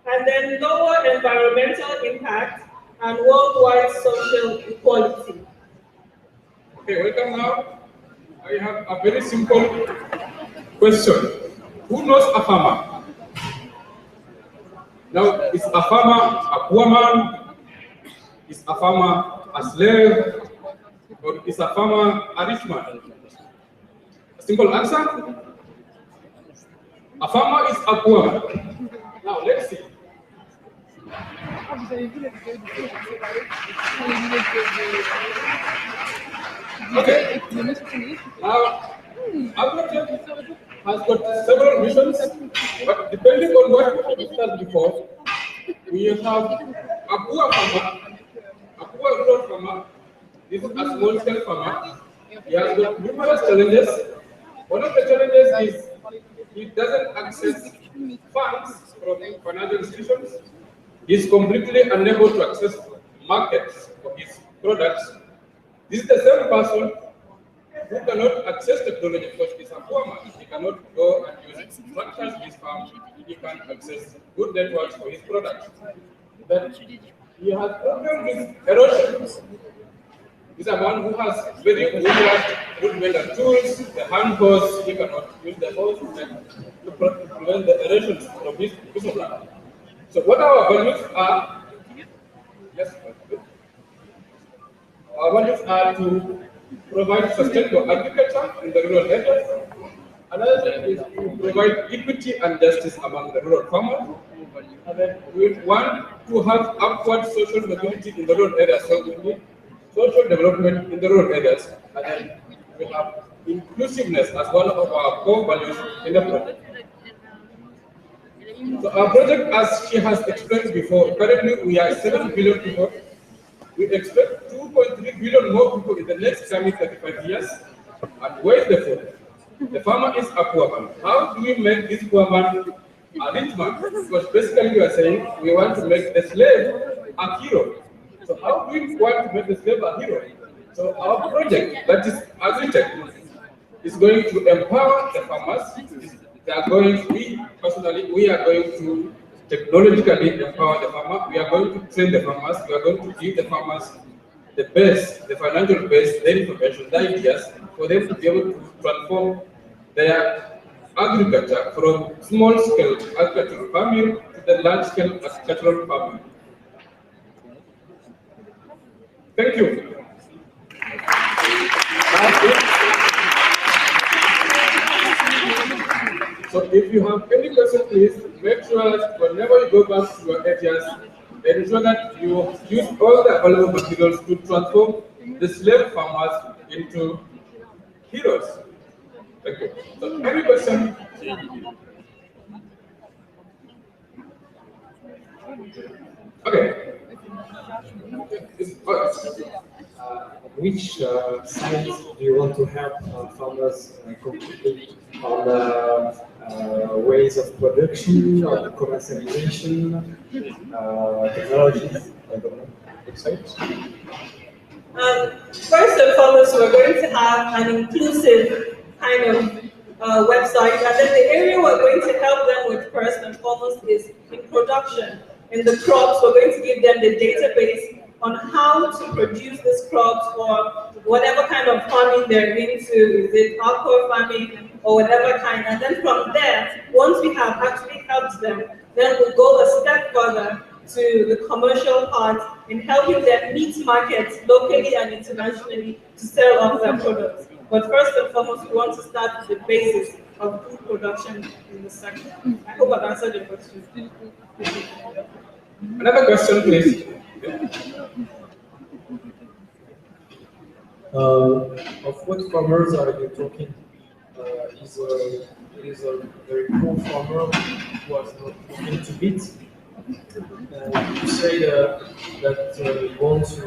and then lower environmental impact and worldwide social equality. Okay, welcome now. I have a very simple question. Who knows a farmer? Now, is a farmer a poor man? Is a farmer a slave? Or is a farmer a rich man? A simple answer? A farmer is a poor man. Now, let's see. Okay. Now, Agrotech has got several missions, but depending on what we discussed before, we have a poor farmer, a poor rural farmer. This is a small-scale farmer. He has got numerous challenges. One of the challenges is he doesn't access funds from financial institutions. He's completely unable to access markets for his products. This is the same person who cannot access technology because he's a poor man. He cannot go and use structures in his farm. He can't access good networks for his products. Then we have problem with erosion. This is a man who has very rudimentary tools, the hand hose, he cannot use the hose to prevent the erosion from his piece of land. So what our values are, yes, our values are to provide sustainable agriculture in the rural areas. Another thing is to provide equity and justice among the rural farmers. And then we want to have upward social mobility in the rural areas. So we need social development in the rural areas. And then we have inclusiveness as one of our core values in the project. So our project, as she has explained before, currently we are 7 billion people. We expect 2.3 billion more people in the next coming 35 years. And where is the food? The farmer is a poor man. How do we make this poor man a rich man? Because basically we are saying we want to make the slave a hero. So how do we want to make the slave a hero? So our project, that is agritech, is going to empower the farmers. They are going to be, personally, we are going to technologically empower the farmer. We are going to train the farmers. We are going to give the farmers the best, the financial base, the information, the ideas, for them to be able to transform their agriculture from small-scale agricultural farming to the large-scale agricultural farming. Thank you. So if you have any question, please make sure that whenever you go back to your areas, ensure that you use all the available materials to transform the slave farmers into heroes. Thank you. So any question? Okay. Which side do you want to help farmers completely on ways of production, or commercialization, technologies? I don't know. Which side? First and foremost, we're going to have an inclusive kind of website, and then the area we're going to help them with first and foremost is in production. In the crops, we're going to give them the database on how to produce these crops or whatever kind of farming they're into, is it outdoor farming or whatever kind. And then from there, once we have actually helped them, then we'll go a step further to the commercial part in helping them meet markets locally and internationally to sell off their products. But first and foremost, we want to start with the basis of food production in the sector. I hope I've answered your question. Another question, please. Of what farmers are you talking? Is a very poor farmer who has not nothing to eat. You say that you want to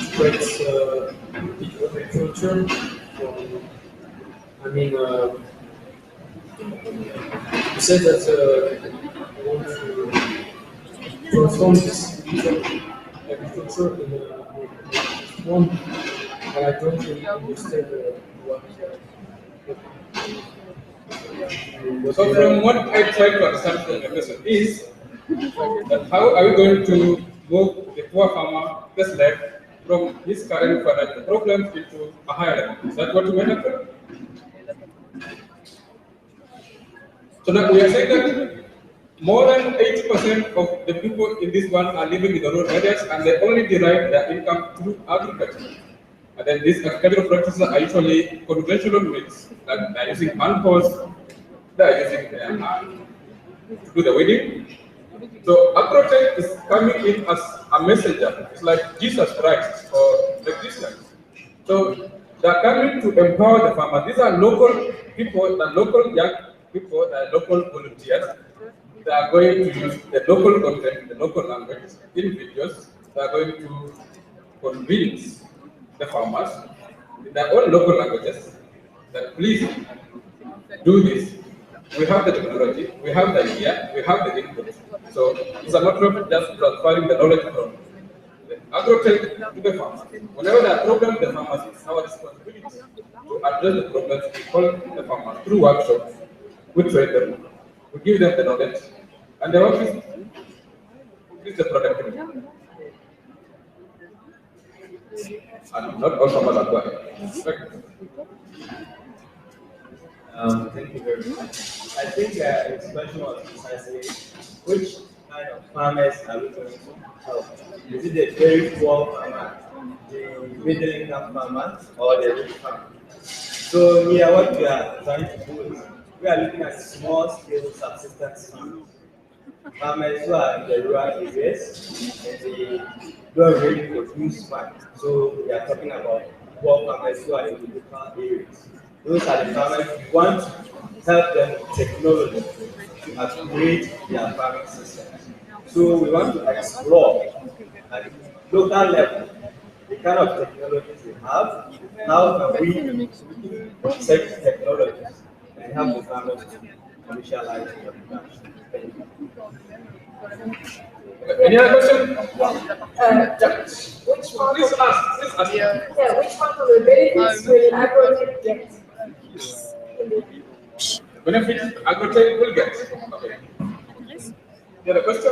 spread the agriculture from, I mean, you said that you want to transform this agriculture in one, but I don't really understand what. So from what I try to understand from the question is that how are we going to move the poor farmer, the slave, from his current financial problems into a higher level? Is that what you meant? So now we are saying that more than 80% of the people in this one are living in the rural areas and they only derive their income through agriculture. And then these agricultural practices are usually conventional means, like they're using hand hoes, they're using their hand to do the weeding. So agrotech is coming in as a messenger. It's like Jesus Christ or the Christians. So they're coming to empower the farmers. These are local people, the local young people, the local volunteers. They are going to use the local content, the local language in videos. They are going to convince the farmers in their own local languages that please do this. We have the technology, we have the idea, we have the input. So it's a matter of just transferring the knowledge from the agrotech to the farmers. Whenever there are problems, the farmers, it's our responsibility to address the problems. We call the farmers through workshops. We train them, we give them the knowledge, and the work is increase the productivity. And not all farmers are bad. Right. Thank you very much. I think his question was precisely which kind of farmers are we going to help? Is it the very poor farmer, the middle income farmer, or the rich farmer? So here, what we are trying to do is we are looking at small scale subsistence farmers. Farmers who are in the rural areas and they don't really produce much. So we are talking about poor farmers who are in the local areas. Those are the farmers we want to help them with technology to upgrade their farming systems. So we want to explore at local level the kind of technologies they have, how can we such technologies and help the farmers to commercialize their production. Thank you. Any other question? Which part Please of ask. which part of the benefits will agrotech get? Benefits agrotech will get. Okay. You have a question?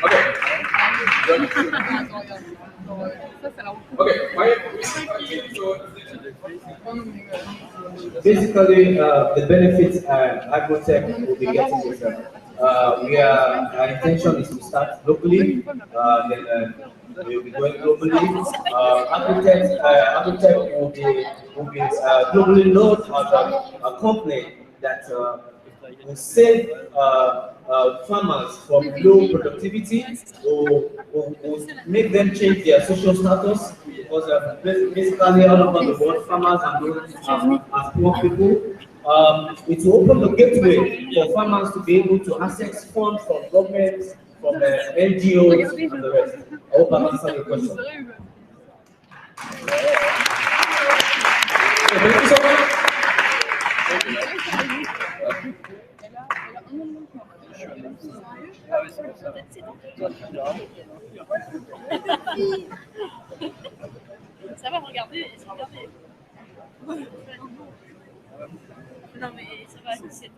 Okay. Okay. Basically, the benefits agrotech will be getting is our intention is to start locally, then we'll be going globally. Agrotech will be globally known as a company that will save farmers from low productivity, will make them change their social status, because basically all over the world, farmers are known as poor people. It will open the gateway for farmers to be able to access funds from governments, from NGOs, and the rest. I hope I've answered your question. Thank you so much. Ça va, regardez, regardez. Non mais ça va, c'est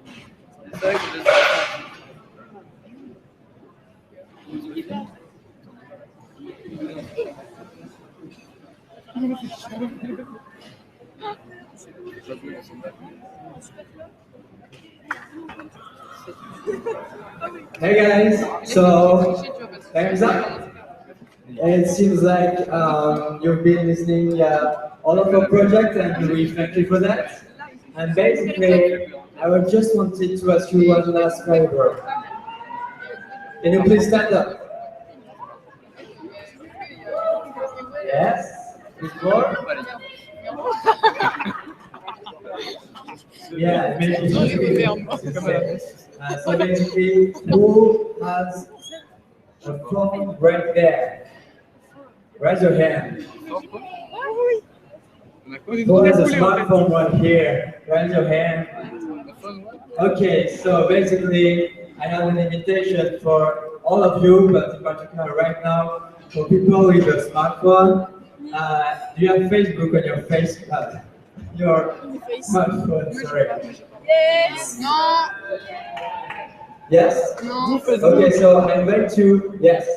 Hey guys, so time's up. It seems like you've been listening all of our projects, and we thank you for that. And basically, I would just wanted to ask you one last favor. Can you please stand up? Yes? Before? Yeah, maybe. So basically, who has a phone right there? Raise your hand. Who has a smartphone right here? Raise your hand. Okay, so basically, I have an invitation for all of you, but in particular right now, for people with a smartphone. Do you have Facebook on your your smartphone? Sorry. Yes. No. Yes? No. Okay, so I invite you, yes,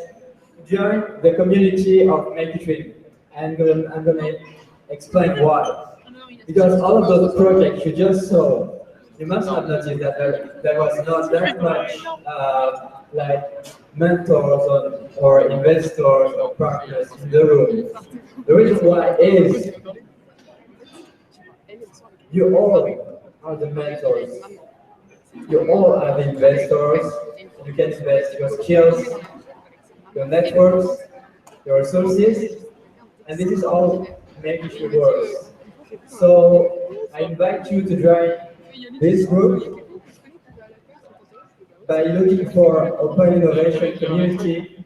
join the community of Make It Dream. I'm gonna explain why. Because all of those projects you just saw, you must have noticed that there was not that much like mentors or investors or partners in the room. The reason why is you all are the mentors. You all are the investors. You can invest your skills, your networks, your resources, and this is all making it work. So I invite you to join this group by looking for Open Innovation Community.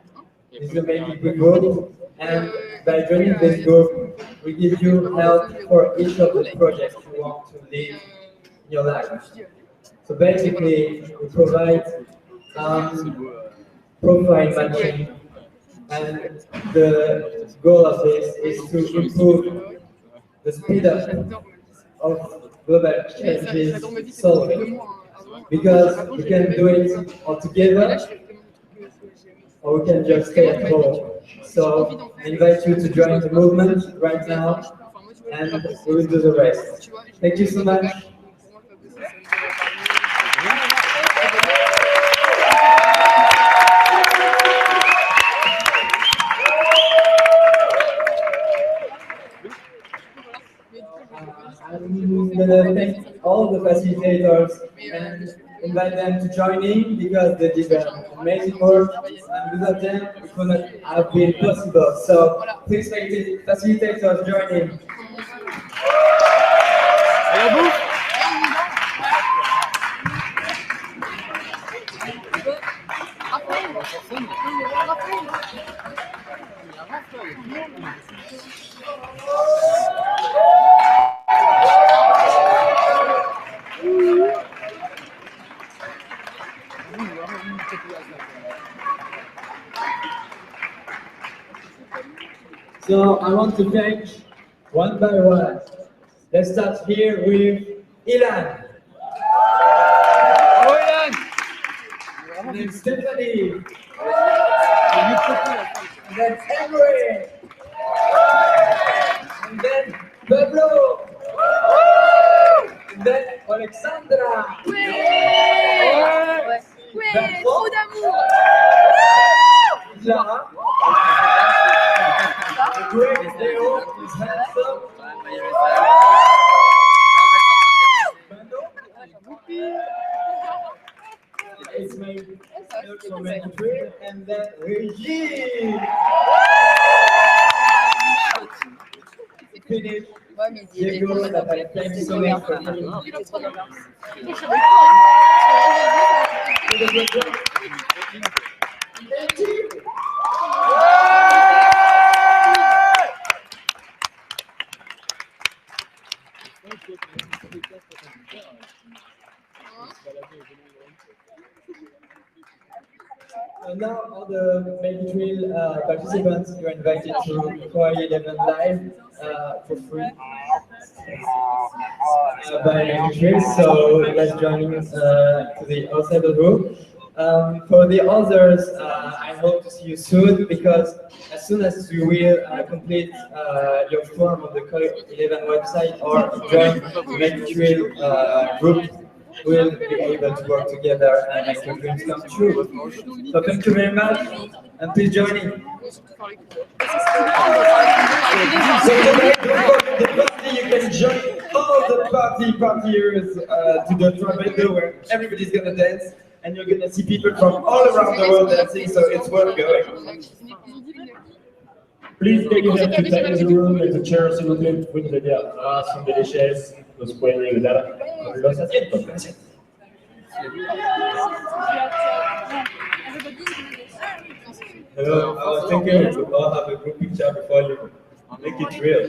This is a Make It Good group, and by joining this group, we give you help for each of the projects you want to live in your life. So basically, we provide profile matching, and the goal of this is to improve the speed up of global challenges solving. because we can do it all together or we can just stay at home. So I invite you to join the movement right now and we will do the rest. Thank you so much. I'm gonna thank all the facilitators and invite them to join in because they did amazing work and without them it would not have been possible. So please facilitators join in. So I want to thank one by one. Let's start here with Ilan. And then Stephanie. And then Emery. And then Pablo. And then Alexandra. Trop d'amour. Lara. The great Leo is handsome. It's my friend, and then Regine. Finish. Diego, that I thank you so much for coming. And now all the Make Drill participants, you're invited to Hawaii 11 Live for free by Make Drill. So let's join to the outside of the room. For the others, I hope to see you soon because as soon as you will complete your form on the Hawaii 11 website or join the Make Drill group, we'll be able to work together and make your dreams come true. So thank you very much, and please join in. So tonight, don't forget the party. You can join all the partiers to the Trabendo where everybody's gonna dance, and you're gonna see people from all around the world dancing. So it's worth going. Please take them to the room and the chairs s'il vous plaît. Vous pouvez nous aider à rassembler les chaises. Nos pueden ayudar con los asientos. Gracias. Hello, I was thinking we could all have a group picture before you make it real.